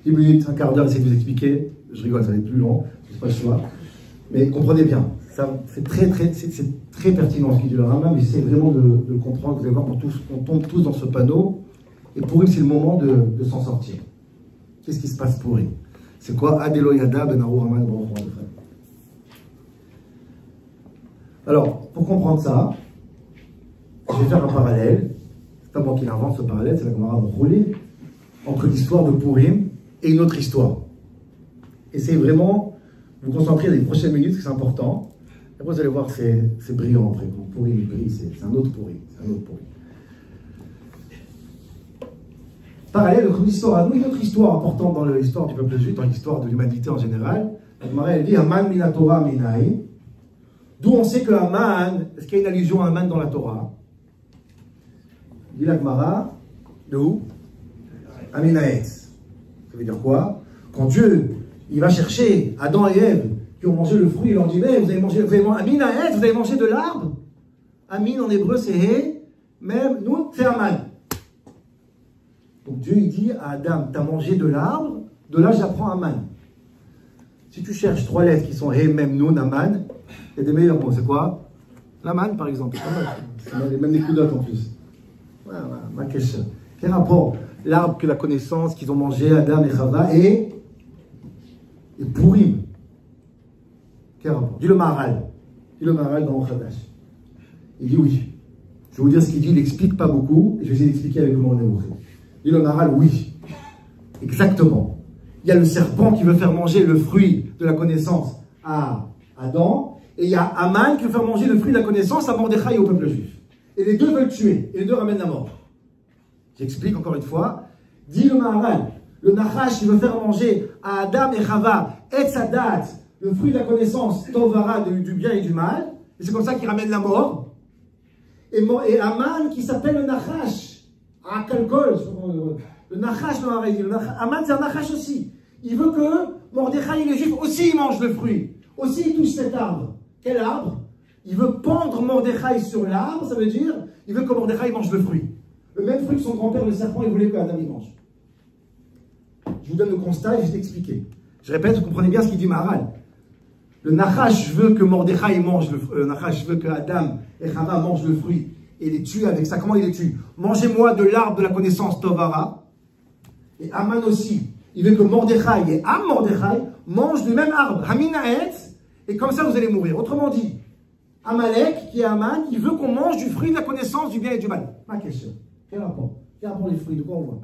10 minutes, un quart d'heure, j'essaie de vous expliquer. Je rigole, ça va être plus long, je n'ai pas le choix. Mais comprenez bien, c'est très pertinent ce qu'il dit le Rambam, mais j'essaie vraiment de le comprendre. Vous allez voir, on tombe tous dans ce panneau. Et Purim, c'est le moment de s'en sortir. Qu'est-ce qui se passe pour Purim? C'est quoi? Adelo Yada Ben Arou Raman Baruch Hu. Alors, pour comprendre ça, je vais faire un parallèle. C'est pas moi qui l'invente ce parallèle, c'est la Gemara roulée entre l'histoire de Purim et une autre histoire. Essayez vraiment de vous concentrer les prochaines minutes, parce que c'est important. Et après, vous allez voir, c'est brillant après. Purim brille, c'est un autre Purim. C'est un autre Purim. Parallèle, notre histoire à nous, une autre histoire importante dans l'histoire du peuple juif, dans l'histoire de l'humanité en général. La Gemara, elle dit Haman min Torah minaï. D'où on sait que Haman, est-ce qu'il y a une allusion à Haman dans la Torah? Dit la Gemara, de où? Aminaetz. Ça veut dire quoi? Quand Dieu, il va chercher Adam et Ève qui ont mangé le fruit, il leur dit mais vous avez mangé Aminaetz, vous avez mangé de l'arbre? Amin en hébreu c'est He, même nous c'est Haman. Donc Dieu il dit à Adam, tu as mangé de l'arbre, de là j'apprends Haman. Si tu cherches 3 lettres qui sont He, Mem, Nun, Haman, il y a des meilleurs mots, c'est quoi? L'Haman par exemple, c'est même des coudottes en plus. Voilà, ma question. Quel rapport? L'arbre que la connaissance qu'ils ont mangé, Adam et Chava, et Purim. Quel rapport? Dis le Maharal. Dis le Maharal dans Ochadash. Il dit oui. Je vais vous dire ce qu'il dit, il n'explique pas beaucoup, et je vais essayer d'expliquer avec le mot Nevuchim. Dit le Maharal, oui. Exactement. Il y a le serpent qui veut faire manger le fruit de la connaissance à Adam, et il y a Haman qui veut faire manger le fruit de la connaissance à Mordechai et au peuple juif. Et les deux veulent tuer, et les deux ramènent la mort. J'explique encore une fois. Dit le Maharal, le Nachash, il veut faire manger à Adam et Chava, Etz Hadat, le fruit de la connaissance, Tovara, du bien et du mal, et c'est comme ça qu'il ramène la mort. Et Haman, qui s'appelle le Nachash, Akalkol, le Nachash, Haman c'est un Nachash aussi. Il veut que Mordechai et les Juifs aussi mangent le fruit, aussi ils touchent cet arbre. Quel arbre? Il veut pendre Mordechai sur l'arbre, ça veut dire, il veut que Mordechai mange le fruit. Le même fruit que son grand-père, le serpent, il voulait que Adam y mange. Je vous donne le constat et je vais t'expliquer. Je répète, vous comprenez bien ce qu'il dit Maharal. Le Nachash veut que Mordechai mange le Nachash veut que Adam et Chava mangent le fruit et les tue avec ça. Comment il les tue? Mangez-moi de l'arbre de la connaissance Tovara. Et Haman aussi. Il veut que Mordechai et Mordechai mangent du même arbre. Haminaetz. Et comme ça, vous allez mourir. Autrement dit, Amalek, qui est Haman, il veut qu'on mange du fruit de la connaissance du bien et du mal. Ma question. Quel rapport? Quel rapport les fruits? De quoi on voit?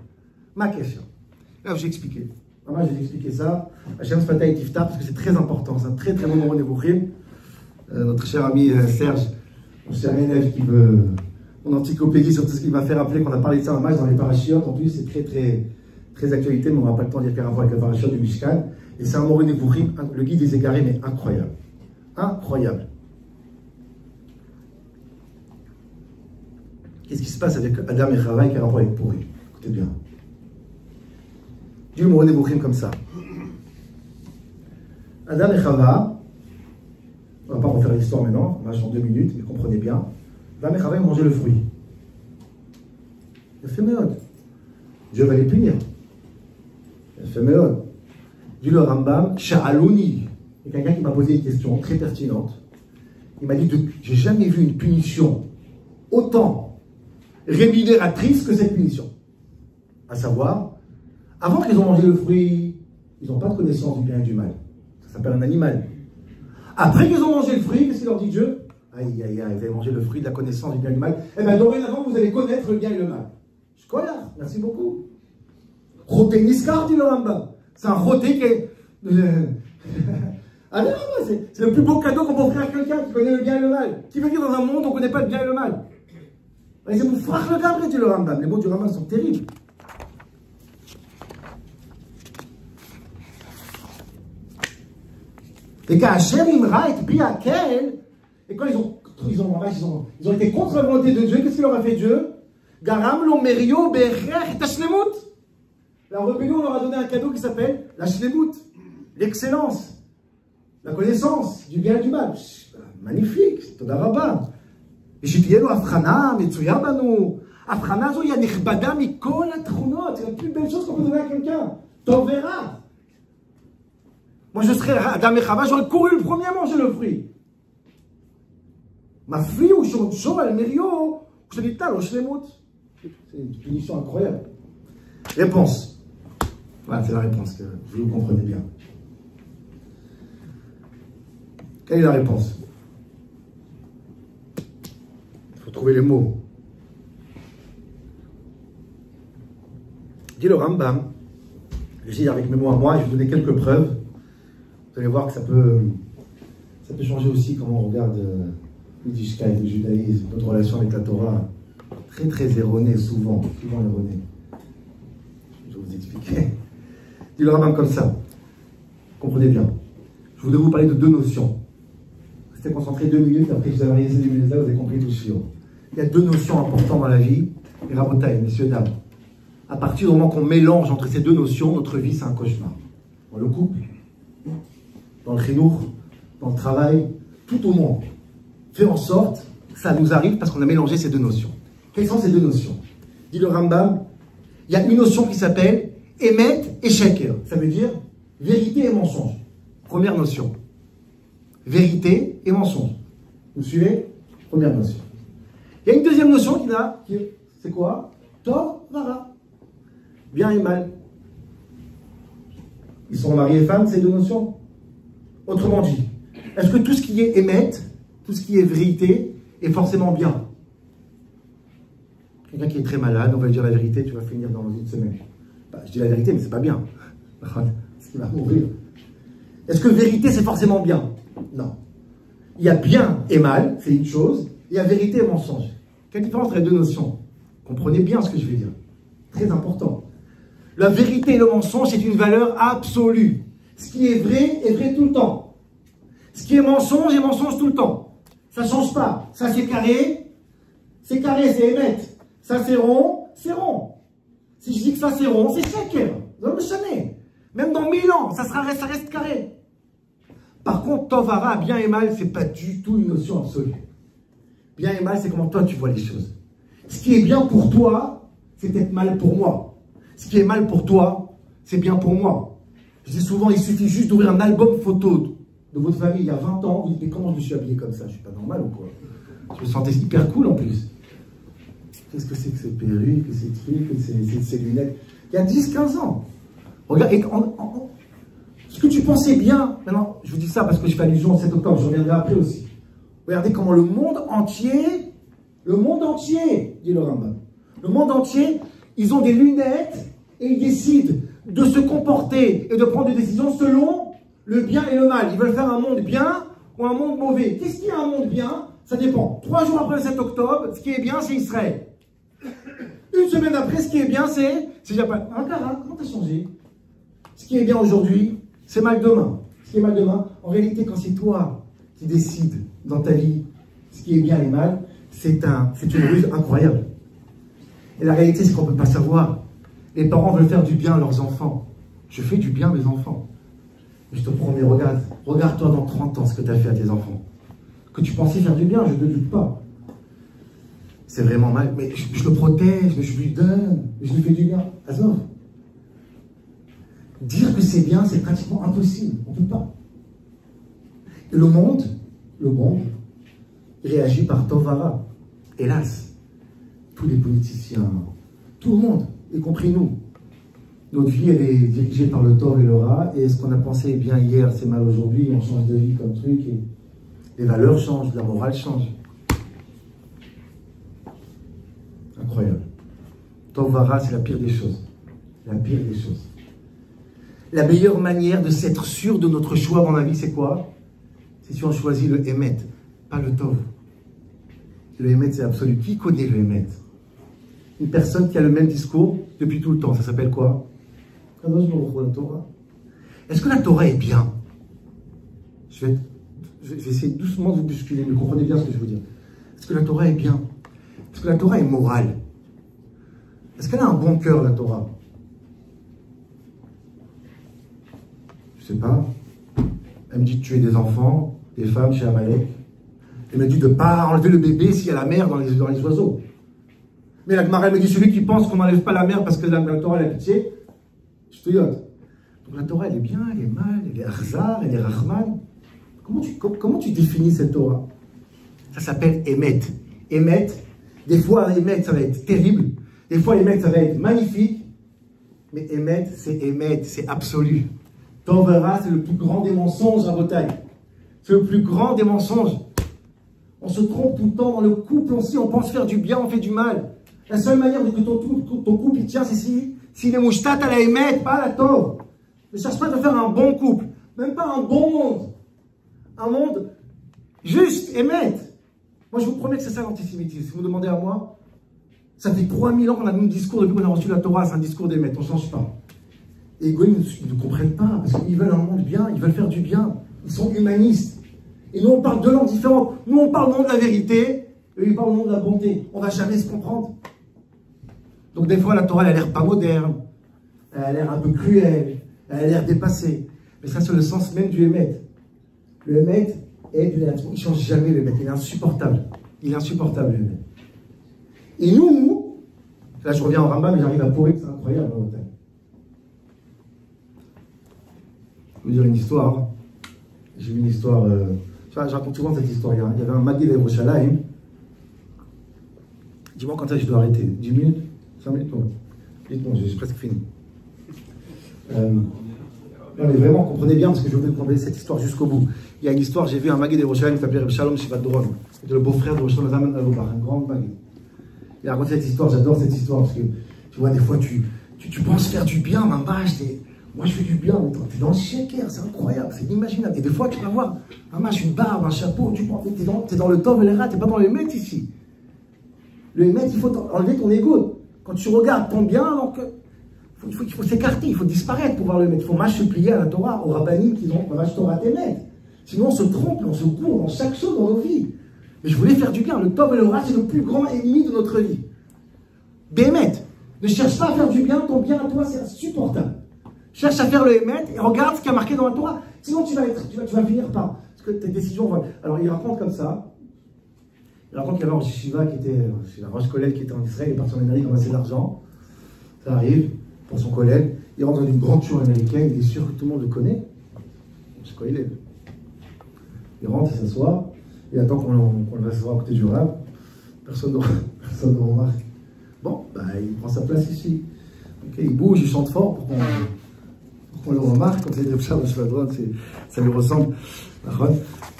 Ma question. Là, j'ai expliqué. Moi, je vais expliquer ça. Hachem Sfatay Tifta, parce que c'est très important. C'est un très très bon moment Nevuchim. Notre cher ami Serge, mon cher élève qui veut mon encyclopédie sur tout ce qu'il m'a fait rappeler qu'on a parlé de ça en match dans les parachiotes. En plus, c'est très très très actualité, mais on n'aura pas le temps d'y faire rapport avec le parachute du Mishkan. Et c'est un moment Nevuchim, le guide des égarés, mais incroyable. Incroyable. Qu'est-ce qui se passe avec Adam et Chava qui a rapport avec Purim? Écoutez bien. Dieu m'a Nevuchim comme ça. Adam et Chava, on ne va pas refaire l'histoire maintenant, on marche en 2 minutes, mais comprenez bien. Adam et Chava ont mangé le fruit. Il a fait méode. Dieu va les punir. Il a fait méode. Dit le Rambam, Sha'alouni. Il y a quelqu'un qui m'a posé une question très pertinente. Il m'a dit, j'ai jamais vu une punition autant rémunératrice que cette punition. À savoir, avant qu'ils ont mangé le fruit, ils n'ont pas de connaissance du bien et du mal. Ça s'appelle un animal. Après qu'ils ont mangé le fruit, qu'est-ce qu'il leur dit Dieu? Aïe, aïe, aïe, vous avez mangé le fruit de la connaissance du bien et du mal. Eh bien, dorénavant, vous allez connaître le bien et le mal. Shkola, merci beaucoup. Roté Niskar, dit le Rambam. C'est un roté qui est... Ah non, c'est le plus beau cadeau qu'on peut offrir à quelqu'un qui connaît le bien et le mal. Qui veut dire dans un monde où on ne connaît pas le bien et le mal? C'est vous frach le gabre, dit le Rambam. Les mots du Rambam sont terribles. Et quand Hachem Imra et Biakel, et quand ils ont ils ont été contre la volonté de Dieu. Qu'est-ce qu'il leur a fait Dieu? Garam lo merio be'erech et hashlemut. La rébellion leur a donné un cadeau qui s'appelle la shlemut, l'excellence, la connaissance du bien et du mal. Magnifique, toda rabba. ושתהיה Afrana, מצויה בנו. Afrana זו היא הנכבדה מכל התכונות. C'est la plus belle chose qu'on peut donner à quelqu'un. טוב ורע. Moi je serais Adam et Chava, j'aurais couru le premier à manger le fruit. Ma fille ou Shoncho, elle merio, je dis tal, au shlemut. C'est une punition incroyable. Réponse. Voilà, c'est la réponse que vous comprenez bien. Quelle est la réponse? Il faut trouver les mots. Dit le Rambam, je dis avec mes mots à moi, et je vais vous donner quelques preuves. Vous allez voir que ça peut changer aussi comment on regarde le judaïsme, notre relation avec la Torah. Très très erronée, souvent erronée. Je vais vous expliquer. Dit le Rambam comme ça. Comprenez bien. Je voudrais vous parler de deux notions. Restez concentrés 2 minutes, après que vous avez réalisé 2 minutes là, vous avez compris tout sur. Il y a 2 notions importantes dans la vie. Et rabotaï, messieurs, dames. À partir du moment qu'on mélange entre ces 2 notions, notre vie c'est un cauchemar. Dans le couple, dans le chinour, dans le travail, tout au monde. Fait en sorte que ça nous arrive parce qu'on a mélangé ces 2 notions. Quelles sont ces 2 notions? Dit le Rambam, il y a une notion qui s'appelle Emet et Sheker. Ça veut dire vérité et mensonge. Première notion. Vérité et mensonge. Vous suivez? Première notion. Il y a une deuxième notion c'est quoi? Tov, vara. Bien et mal. Ils sont mari et femme, ces 2 notions. Autrement dit, est-ce que tout ce qui est émet, tout ce qui est vérité, est forcément bien? Quelqu'un qui est très malade, on va lui dire la vérité, tu vas finir dans 1 semaine. Bah, je dis la vérité, mais c'est pas bien. Parce qu'il va mourir. Est-ce que vérité, c'est forcément bien? Non. Il y a bien et mal, c'est une chose. Il y a vérité et mensonge. Quelle différence entre les 2 notions? Comprenez bien ce que je vais dire. Très important. La vérité et le mensonge, c'est une valeur absolue. Ce qui est vrai tout le temps. Ce qui est mensonge tout le temps. Ça ne change pas. Ça, c'est carré, c'est émet. Ça, c'est rond. Si je dis que ça, c'est rond, c'est shaker. Même dans 1000 ans, ça reste carré. Par contre, tovara, bien et mal, c'est pas du tout une notion absolue. Bien et mal, c'est comment toi tu vois les choses. Ce qui est bien pour toi, c'est peut-être mal pour moi. Ce qui est mal pour toi, c'est bien pour moi. Je dis souvent, il suffit juste d'ouvrir un album photo de votre famille il y a 20 ans. Vous dites, mais comment je me suis habillé comme ça? Je suis pas normal ou quoi? Je me sentais hyper cool en plus. Qu'est-ce que c'est que ces perruques, que ces trucs, que ces lunettes? Il y a 10-15 ans. Regarde, ce que tu pensais bien, maintenant, je vous dis ça parce que je fais allusion au 7 octobre, je reviendrai après aussi. Regardez comment le monde entier, dit le Rambam, le monde entier, ils ont des lunettes et ils décident de se comporter et de prendre des décisions selon le bien et le mal. Ils veulent faire un monde bien ou un monde mauvais. Qu'est-ce qui est un monde bien? Ça dépend. 3 jours après le 7 octobre, ce qui est bien, c'est Israël. 1 semaine après, ce qui est bien, c'est Japan. Ankara, comment t'as changé? Ce qui est bien aujourd'hui, c'est mal demain. Ce qui est mal demain, en réalité, quand c'est toi qui décides dans ta vie ce qui est bien et mal, c'est une ruse incroyable. Et la réalité, c'est qu'on ne peut pas savoir. Les parents veulent faire du bien à leurs enfants. Je fais du bien à mes enfants. Mais je te promets, regarde-toi dans 30 ans ce que tu as fait à tes enfants. Que tu pensais faire du bien, je ne doute pas. C'est vraiment mal, mais je le protège, je lui donne, je lui fais du bien. Azov. Dire que c'est bien, c'est pratiquement impossible. On ne peut pas. Et le monde, il réagit par Tovara. Hélas, tous les politiciens, tout le monde, y compris nous. Notre vie, elle est dirigée par le Tov et le Ra. Et ce qu'on a pensé bien hier, c'est mal aujourd'hui. On change de vie comme truc. Et les valeurs changent, la morale change. Incroyable. Tovara, c'est la pire des choses. La pire des choses. La meilleure manière de s'être sûr de notre choix dans la vie, c'est quoi? C'est si on choisit le Emet, pas le Tov. Le Emet, c'est absolu. Qui connaît le Emet? Une personne qui a le même discours depuis tout le temps. Ça s'appelle quoi? Est-ce que la Torah est bien? Je vais essayer doucement de vous bousculer, mais comprenez bien ce que je veux dire. Est-ce que la Torah est bien? Est-ce que la Torah est morale? Est-ce qu'elle a un bon cœur, la Torah? Je sais pas. Elle me dit de tuer des enfants, des femmes chez Amalek. Elle me dit de ne pas enlever le bébé s'il y a la mère dans les oiseaux. Mais la Gemara, elle me dit celui qui pense qu'on n'enlève pas la mère parce que la Torah, elle a pitié, je te yote. Donc la Torah, elle est bien, elle est mal, elle est arzar, elle est rahman. Comment tu définis cette Torah? Ça s'appelle Emet. Emet, des fois Emet, ça va être terrible. Des fois Emet, ça va être magnifique. Mais Emet, c'est absolu. Torah, c'est le plus grand des mensonges à Bretagne. C'est le plus grand des mensonges. On se trompe tout le temps dans le couple aussi, on pense faire du bien, on fait du mal. La seule manière que ton couple il tient, c'est s'il est mouchtat à la émettre, pas à la tov. Ne cherche pas de faire un bon couple, même pas un bon monde. Un monde juste, émettre. Moi, je vous promets que c'est ça l'antisémitisme. Si vous me demandez à moi, ça fait 3000 ans qu'on a le même discours depuis qu'on a reçu la Torah, c'est un discours d'émettre, on ne change pas. Et les Goïms, ils ne comprennent pas, parce qu'ils veulent un monde bien, ils veulent faire du bien. Ils sont humanistes. Et nous, on parle de langues différentes. Nous, on parle au nom de la vérité, eux, ils parlent au nom de la bonté. On ne va jamais se comprendre. Donc, des fois, la Torah, elle a l'air pas moderne. Elle a l'air un peu cruelle. Elle a l'air dépassée. Mais ça, c'est le sens même du Hémet. Le Hémet est du Hémet. Il ne change jamais, le Hémet. Il est insupportable. Il est insupportable, le Hémet. Et nous, là, je reviens au Rambam, mais j'arrive à pourrir, c'est incroyable. Je vais vous dire une histoire. J'ai vu une histoire. Je raconte souvent cette histoire. Il y avait un Magid Yerushalayim. Dis-moi quand est-ce que je dois arrêter. 10 minutes 5 minutes? Dites-moi, j'ai presque fini. Non, mais vraiment, comprenez bien, parce que je veux comprendre cette histoire jusqu'au bout. Il y a une histoire, j'ai vu un Magid Yerushalayim qui s'appelait Reb Shalom Shivat Doron. C'était le beau-frère de Rosh Hashanah Alobar, un grand Magid. Il a raconté cette histoire, j'adore cette histoire, parce que tu vois, des fois, tu penses faire du bien, ma vache, moi je fais du bien, mais tu es dans le shaker, c'est incroyable, c'est inimaginable. Et des fois, tu vas voir, maman, j'ai une barbe, un chapeau, tu es dans le tov et les rats, tu n'es pas dans le Hémet ici. Le Hémet, il faut enlever ton ego. Quand tu regardes ton bien, donc, il faut s'écarter, il faut disparaître pour voir le Hémet. Il faut supplier à la Torah, aux rabbinim qui ont la Torah Témet. Sinon, on se trompe, on se court dans chaque chose dans nos vies. Mais je voulais faire du bien. Le tov et le rat, c'est le plus grand ennemi de notre vie. Bémet, ne cherche pas à faire du bien, ton bien à toi, c'est insupportable. Cherche à faire le Hémet et regarde ce qui a marqué dans la Torah. Sinon, tu vas finir par. Parce que tes décisions vont. Alors, il raconte comme ça. Il raconte qu'il y avait un Shiva qui était. C'est la Roche Kollel qui était en Israël, il est parti en Amérique ramasser de l'argent. Ça arrive pour son collègue. Il rentre dans une grande tour américaine, il est sûr que tout le monde le connaît. C'est quoi il est. Il rentre, il s'assoit. Il attend qu'on le fasse voir à côté du rab. Personne ne remarque. Bon, bah, il prend sa place ici. Okay, il bouge, il chante fort pour qu'on le remarque. Comme c'est ça lui ressemble.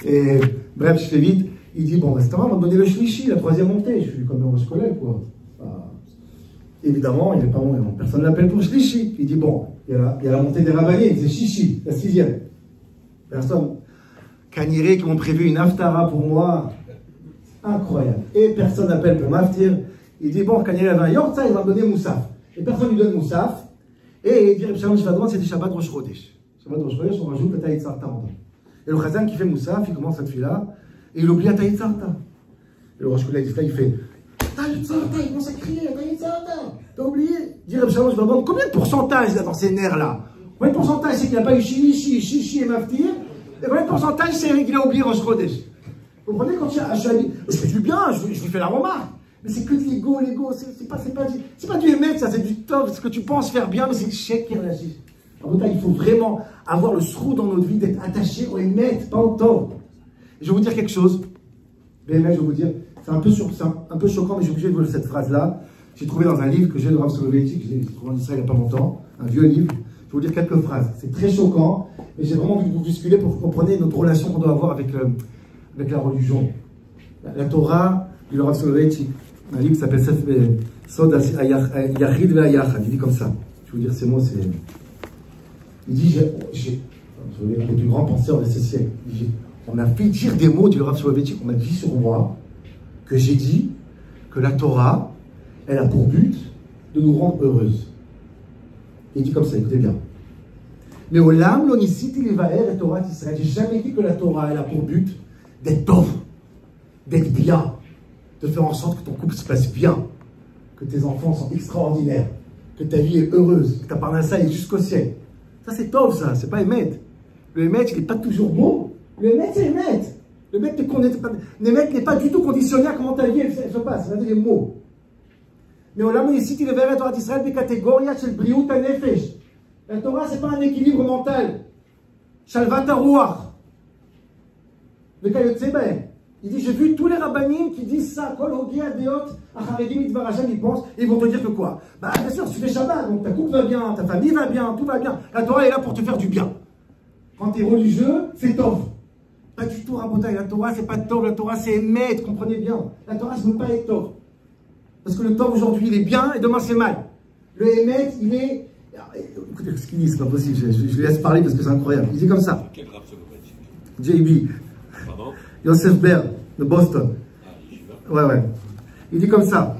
Et bref, je fais vite. Il dit, bon, c'est on va me donner le shlishi, la troisième montée. Je suis comme un scolaire, quoi. Évidemment, il n'est pas bon. Personne ne l'appelle pour shlishi. Il dit, bon, il y a la montée des rabbinés, c'est chichi, la 6e. Personne. Kaniré qui m'ont prévu une haftara pour moi. Incroyable. Et personne n'appelle pour m'aftir. Il dit, bon, Kaniré avait un yortza, il va me donner moussaf. Et personne ne lui donne moussaf. Et il dit, Shalom Shvadron, c'était Shabbat Rosh Chodesh. Shabbat Rosh Chodesh, on rajoute la taït sarta. Et le chazan qui fait moussaf, il commence cette fille-là, et il oublie la taït sarta. Et le Rosh Chodesh, il fait, taït sarta, il commence à crier, taït sarta. T'as oublié? Il dit, Shalom Shvadron, combien de pourcentage là dans ces nerfs-là? Combien de pourcentage c'est qu'il n'a pas eu chichi et maftir? Et combien de pourcentage c'est qu'il a oublié Rosh Chodesh? Vous comprenez quand je fais du bien, je lui fais la remarque. Mais c'est que de l'ego, c'est pas du Hémet, ça, c'est du tov, ce que tu penses faire bien, mais c'est le chèque qui réagit. Alors, il faut vraiment avoir le srou dans notre vie, d'être attaché au Hémet, pas au tov. Et je vais vous dire quelque chose. Hémet, je vais vous dire, c'est un peu choquant, mais j'ai obligé de vous dire cette phrase-là. J'ai trouvé dans un livre que j'ai de Rav Soloveitchik, que j'ai trouvé en Israël il n'y a pas longtemps, un vieux livre. Je vais vous dire quelques phrases. C'est très choquant, mais j'ai vraiment envie de vous bousculer pour que vous compreniez notre relation qu'on doit avoir avec la religion. La Torah du Rav Soloveitchik. Un livre qui s'appelle Sod Yachid Ve'Yachad. Il dit comme ça. Je vais vous dire ces mots, c'est. Il dit, le plus grand penseur de ces siècles. Il dit, on a fait dire des mots du Rav Soloveitchik, on a dit sur moi que j'ai dit que la Torah, elle a pour but de nous rendre heureuses. Il dit comme ça, écoutez bien. Mais au Lam, l'onicite, il va et Torah d'Israël. J'ai jamais dit que la Torah, elle a pour but d'être pauvre, d'être bien. de faire en sorte que ton couple se passe bien, que tes enfants sont extraordinaires, que ta vie est heureuse, que ta parnassa est jusqu'au ciel. Ça, c'est top, ça, c'est pas Emet. Le Emet, il n'est pas toujours beau. Le Emet, c'est Emet. Le Emet n'est pas du tout conditionné à comment ta vie elle se passe. C'est des mots. Mais au lama ici, il est vers la Torah d'Israël des catégories chez le briut nefesh. La Torah, c'est pas un équilibre mental. Shalvat haruach. Le kayotse bahem. Il dit, j'ai vu tous les rabbanim qui disent ça, kol hogi adeot, acharedim idvar Hashem, ils pensent, et ils vont te dire que quoi? Bah, bien sûr, tu fais Shabbat, donc ta couple va bien, ta famille va bien, tout va bien. La Torah est là pour te faire du bien. Quand tu es religieux, c'est tov. Pas du tout, Rabotai. La Torah, c'est pas tov, la Torah, c'est émettre, comprenez bien. La Torah, ça ne veut pas être tov. Parce que le tov, aujourd'hui, il est bien, et demain, c'est mal. Le émettre, il est... Écoutez, ce qu'il dit, c'est pas possible, je le laisse parler parce que c'est incroyable. Il dit comme ça. Quel rap ça veut JB. Pardon? Yosef Ber, de Boston. Ouais. Il dit comme ça.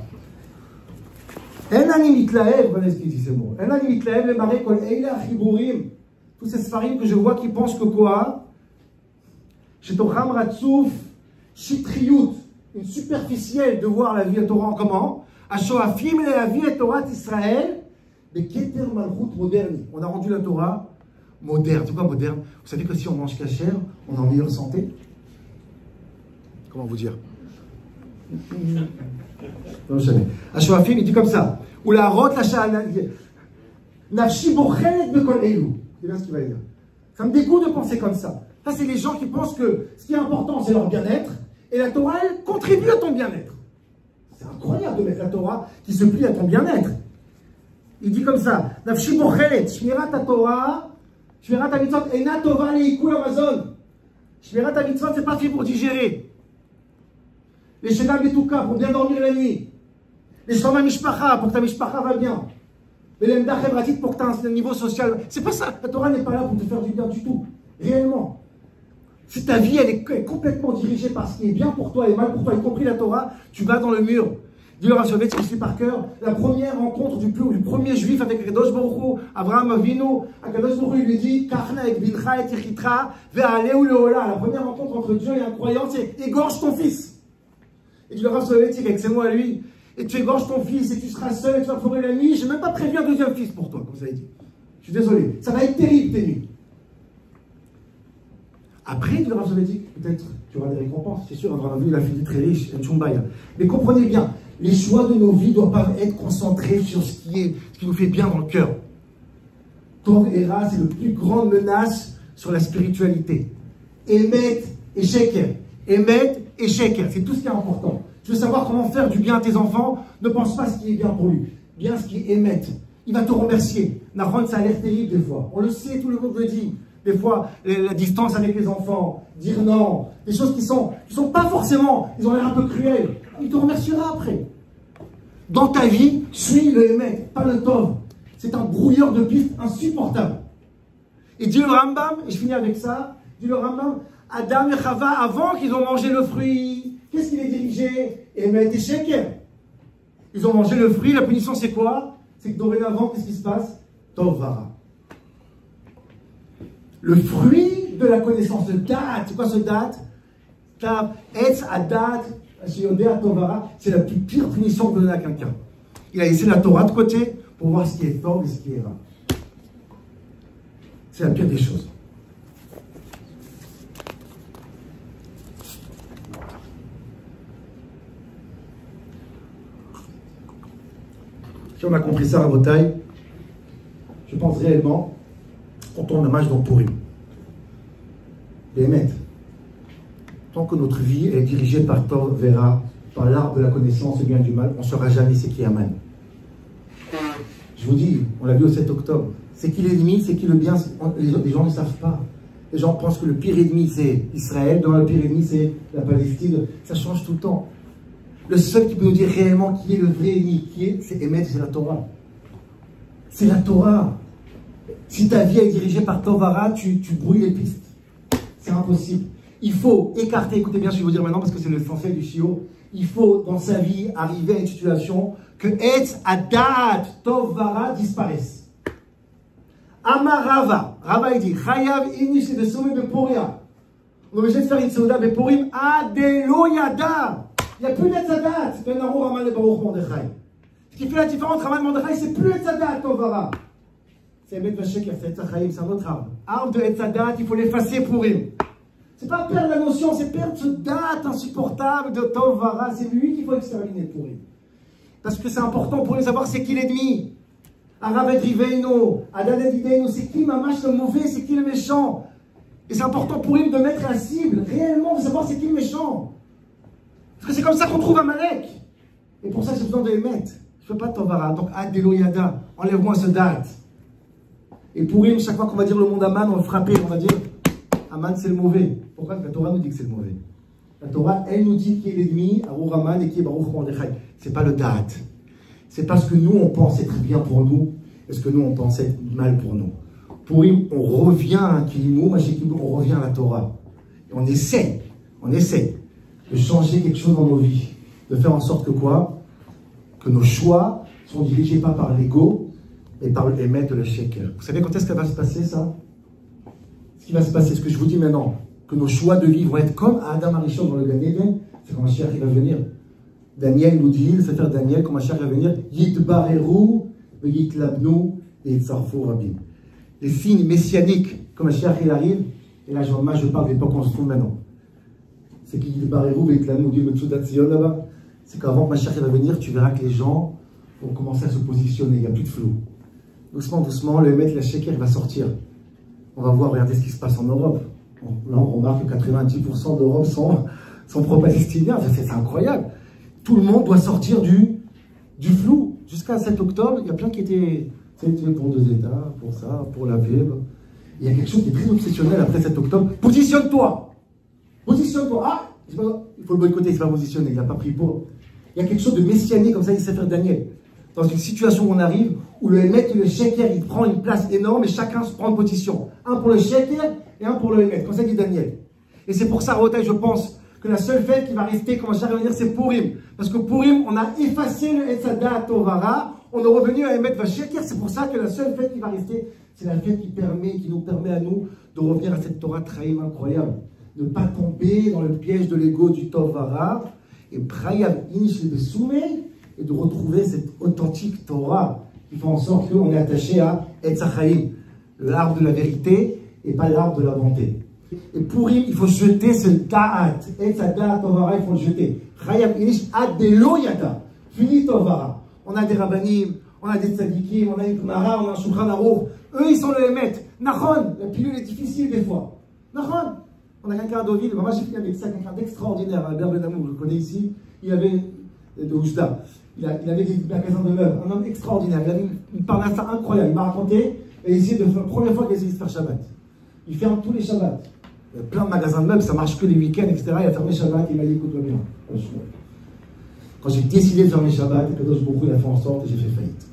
En ani mitlaev, regardez ce qu'il dit, c'est bon. En ani mitlaev, le maré kol eila achibourim. Tous ces sfarim que je vois qui pensent que quoi? Shetocham ratsouf, shitriyut. Une superficielle de voir la vie à Torah en comment? Ashoafim le avi et Torah d'Israël. Mais keter malchut moderne. On a rendu la Torah moderne. C'est quoi moderne? Vous savez que si on mange kasher, on est en meilleure santé? Comment vous dire? Non, jamais. Ashoafim, il dit comme ça. Ou la rot la sha'ana. Nafshi bochelet bekol elu. C'est bien ce qu'il va dire. Ça me dégoûte de penser comme ça. Ça, c'est les gens qui pensent que ce qui est important, c'est leur bien-être. Et la Torah, elle contribue à ton bien-être. C'est incroyable de mettre la Torah qui se plie à ton bien-être. Il dit comme ça. Nafshi bochelet. Shmirat ta Torah. Shmirat ta mitzvot. Ena tova leikul Amazon. Shmirat ta mitzvot, c'est pas fait pour digérer. Les Shedam Betouka, pour bien dormir la nuit. Les Shama Mishpacha, pour que ta Mishpacha va bien. Mais l'Emda Chebratit, pour que tu aies un niveau social. C'est pas ça. La Torah n'est pas là pour te faire du bien du tout. Réellement. Si ta vie, elle est complètement dirigée par ce qui est bien pour toi et mal pour toi, y compris la Torah, tu vas dans le mur. Dis-le Rav Soloveitchik, qui suit par cœur, la première rencontre du premier juif avec Akadosh Baruch Hu, Abraham Avinu, Akadosh Baruch Hu lui dit, Kachna et Bincha et Yechitra, Ve'aleu leola. La première rencontre entre Dieu et un croyant, c'est égorge ton fils. Et dit le Rav Soloveitchik avec ses mots à lui, et tu égorges ton fils et tu seras seul et tu vas pleurer la nuit. Je n'ai même pas prévu un deuxième fils pour toi, comme ça a dit. Je suis désolé. Ça va être terrible tes nuits. Après, dit le Rav Soloveitchik, peut-être tu auras des récompenses. C'est sûr, Abraham Avinu, il a fini très riche, un Tchoumbaya. Mais comprenez bien, les choix de nos vies doivent pas être concentrés sur ce qui nous fait bien dans le cœur. Tov et Ra, c'est la plus grande menace sur la spiritualité. Emet et Sheker. Emet et Sheker, c'est tout ce qui est important. Tu veux savoir comment faire du bien à tes enfants? Ne pense pas ce qui est bien pour lui. Bien ce qui est émet. Il va te remercier. Nahon, ça a l'air terrible des fois. On le sait, tout le monde le dit. Des fois, la distance avec les enfants, dire non, des choses qui sont pas forcément, ils ont l'air un peu cruels. Il te remerciera après. Dans ta vie, suis le émet, pas le tov. C'est un brouilleur de piste insupportable. Et dit le Rambam, et je finis avec ça, dit le Rambam, Adam et Chava, avant qu'ils ont mangé le fruit, qu'est-ce qui les dirigeait? Emet et Sheker. Ils ont mangé le fruit, la punition c'est quoi? C'est que dorénavant, qu'est-ce qui se passe? Tovara. Le fruit de la connaissance de date, c'est quoi ce date? Tav, etz adat, tovara, c'est la plus pire punition qu'on donne à quelqu'un. Il a laissé la Torah de côté pour voir ce qui est tov et ce qui est rare. C'est la pire des choses. Si on a compris ça à Rabotai, je pense réellement qu'on tourne hommage dans Purim. Béhémet. Tant que notre vie est dirigée par Tov Vera, par l'arbre de la connaissance, du bien et du mal, on ne saura jamais c'est qui Aman. Je vous dis, on l'a vu au 7 octobre, c'est qui l'ennemi, c'est qui le bien, les gens ne savent pas. Les gens pensent que le pire ennemi c'est Israël, dans le pire ennemi c'est la Palestine, ça change tout le temps. Le seul qui peut nous dire réellement qui est le vrai ennemi, c'est Emet, c'est la Torah. C'est la Torah. Si ta vie est dirigée par Tovara, tu brouilles les pistes. C'est impossible. Il faut écarter, écoutez bien ce que je vais vous dire maintenant parce que c'est l'essentiel du shiur. Il faut dans sa vie arriver à une situation que Etz Adat Tovara disparaisse. Amarava, Rava il dit, Chayav Inish de Sommet de Poria. On est obligé de faire une Seuda Beporim Adelo Yada. Il n'y a plus d'Etzadat ben Arour Haman et Baruch Mordechai. Ce qui fait la différence, Haman Mordechai, c'est plus Etzadat Tovara. C'est Emet Vasheker, c'est Etzachaim, c'est un autre arbre. Arbre de Etzadat, il faut l'effacer pour Purim. C'est pas perdre la notion, c'est perdre ce date insupportable de Tovara. C'est lui qu'il faut exterminer pour Purim. Parce que c'est important pour lui de savoir c'est qui l'ennemi. Aravet Riveino, Adadet Ideino, c'est qui Mamash le mauvais, c'est qui le méchant. Et c'est important pour lui de mettre la cible, réellement, de savoir c'est qui le méchant. Parce que c'est comme ça qu'on trouve Amalek. Et pour ça, j'ai besoin de les mettre. Je ne fais pas de Tovara. Donc, Adelo Yada, enlève-moi ce date. Et pour Purim, chaque fois qu'on va dire le monde Aman, on va frapper, on va dire Aman c'est le mauvais. Pourquoi? La Torah nous dit que c'est le mauvais. La Torah, elle nous dit qui est l'ennemi, Arour Haman, et qui est Baruch Mordechai. Ce n'est pas le date. C'est parce que nous, on pense être bien pour nous, et ce que nous, on pense être mal pour nous. Pour Purim, on revient à un Kilimou, on revient à la Torah. Et on essaie de changer quelque chose dans nos vies. De faire en sorte que quoi? Que nos choix sont dirigés pas par l'ego, mais par le émet de le sheker. Vous savez quand est-ce que ça va se passer, ça? Ce qui va se passer, ce que je vous dis maintenant, que nos choix de vie vont être comme Adam Arishon dans le Gan Eden, c'est quand Mashiach va venir. Daniel nous dit, le Sefer Daniel, quand Mashiach va venir, Yitbareru, Yitlabnu, et Yitzarfu Rabim. Les signes messianiques, quand Mashiach il arrive, et là je parle de l'époque où on se trouve maintenant. C'est qu'il Yitbareru, Yitlabnu, dit le Tzudat Zion là-bas. C'est qu'avant que Mashiach va venir, tu verras que les gens vont commencer à se positionner, il n'y a plus de flou. Doucement, doucement, le Emet, la Sheker va sortir. On va voir, regardez ce qui se passe en Europe. Là, on remarque que 90% d'Europe sont pro-palestiniens. C'est incroyable. Tout le monde doit sortir du flou. Jusqu'à 7 octobre, il y a plein qui étaient pour 2 États, pour ça, pour la paix. Il y a quelque chose qui est très obsessionnel après 7 octobre. Positionne-toi. Positionne-toi. Ah, il faut le boycotter, il ne s'est pas positionné, il n'a pas pris pour. Il y a quelque chose de messianique, comme ça, il sait faire Daniel. Dans une situation où on arrive, où le Emet et le Sheker, il prend une place énorme et chacun se prend une position. Un pour le Sheker et un pour le Emet. Comme ça dit Daniel. Et c'est pour ça, Rabotai, je pense que la seule fête qui va rester, quand Mashiach va venir, c'est Purim. Parce que Purim, on a effacé le Etzadat Tovara, on est revenu à Emet Vasheker. C'est pour ça que la seule fête qui va rester, c'est la fête qui nous permet à nous de revenir à cette Torah Traïm incroyable. De ne pas tomber dans le piège de l'ego du Tovara. Et Prayab Inish de Soumei, et de retrouver cette authentique Torah qui fait en sorte qu'on est attaché à Etzachaim, l'arbre de la vérité et pas l'arbre de la bonté. Et pour Purim, il faut jeter ce Da'at, Etzadat Tovara, il faut le jeter. Chayab Inish Adelo Yada, fini Tovara. On a des rabbanim, on a des tzadikim, on a une Gemara, on a un Shulchan Aruch. Eux, ils sont le Emet. Nachon, la pilule est difficile des fois. Nachon. On a quelqu'un à Deauville, moi j'ai fini avec ça, quelqu'un d'extraordinaire, Albert Benamou, je le connais ici, il avait de Oujda. Il avait des magasins de meubles, un homme extraordinaire, il avait une parnassa incroyable, il m'a raconté, et il la première fois qu'il a essayé de faire Shabbat. Il ferme tous les Shabbats. Il y a plein de magasins de meubles, ça marche que les week-ends, etc. Il a fermé Shabbat, il m'a dit écoute-moi bien. Quand j'ai décidé de fermer Shabbat, Kadosh Baruch Hu, il a fait en sorte et j'ai fait faillite.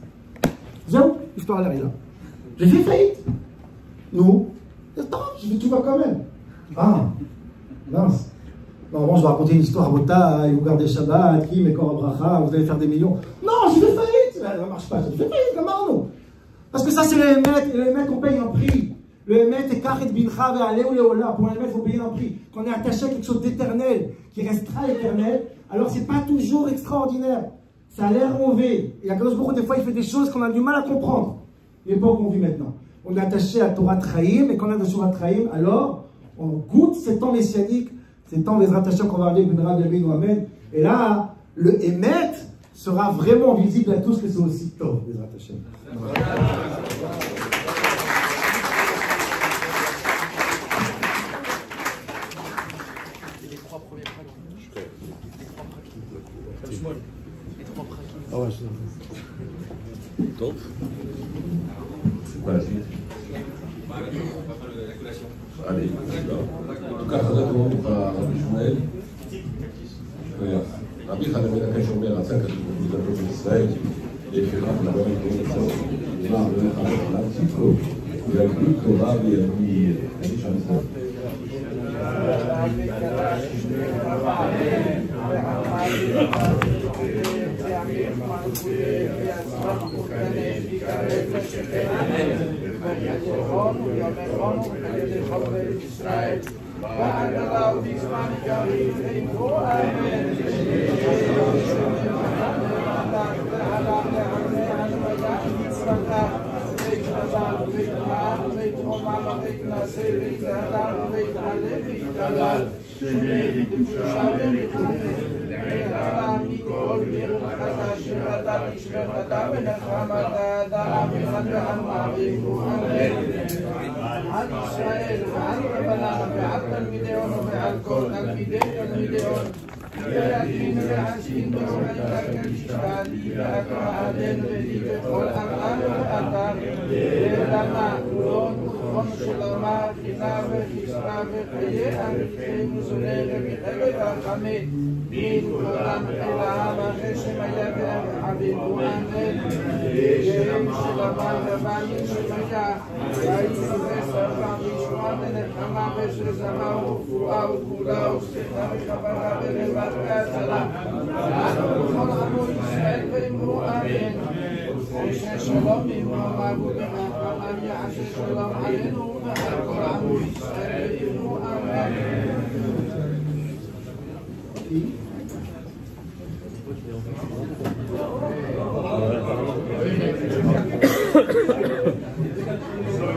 Viens, l'histoire elle arrive là. J'ai fait faillite. Nous, j'ai dit tout va quand même. Ah, mince. Normalement, je vais raconter une histoire à Bota, vous gardez Shabbat, qui, mais Bracha, vous allez faire des millions. Non, j'ai fait faillite. Ça ne marche pas, j'ai fait faillite, comment non? Parce que ça, c'est le Emet, et le Emet, on paye un prix. Le Emet est Kachet Bincha Ve'aleh Leola. Pour le Emet, il faut payer un prix. Quand on est attaché à quelque chose d'éternel, qui restera éternel, alors c'est pas toujours extraordinaire. Ça a l'air mauvais. Et à Kadosh Baruch Hu, des fois, il fait des choses qu'on a du mal à comprendre. L'époque qu'on vit maintenant. On est attaché à Torah Traïm, et quand on est attaché à Torah Traïm, alors on goûte ces temps messianiques, ces temps des rattachants qu'on va aller, Amen. Et là, le Emet sera vraiment visible à tous que c'est aussi tôt, les rattachants. Les 3 premiers prakim. Les 3 prakim. Ah ouais, je sais. Top. Vas-y. Allez, en tout cas, חזק ברוך רבי שמואל. רבי חנן בן זכאי שאומר, רצה כתוב בגדול בישראל, לפיכך לבוא לקרוא לצורך, אמר ולך עליו ציפו, ויגדו תורה ויביא איש המסר.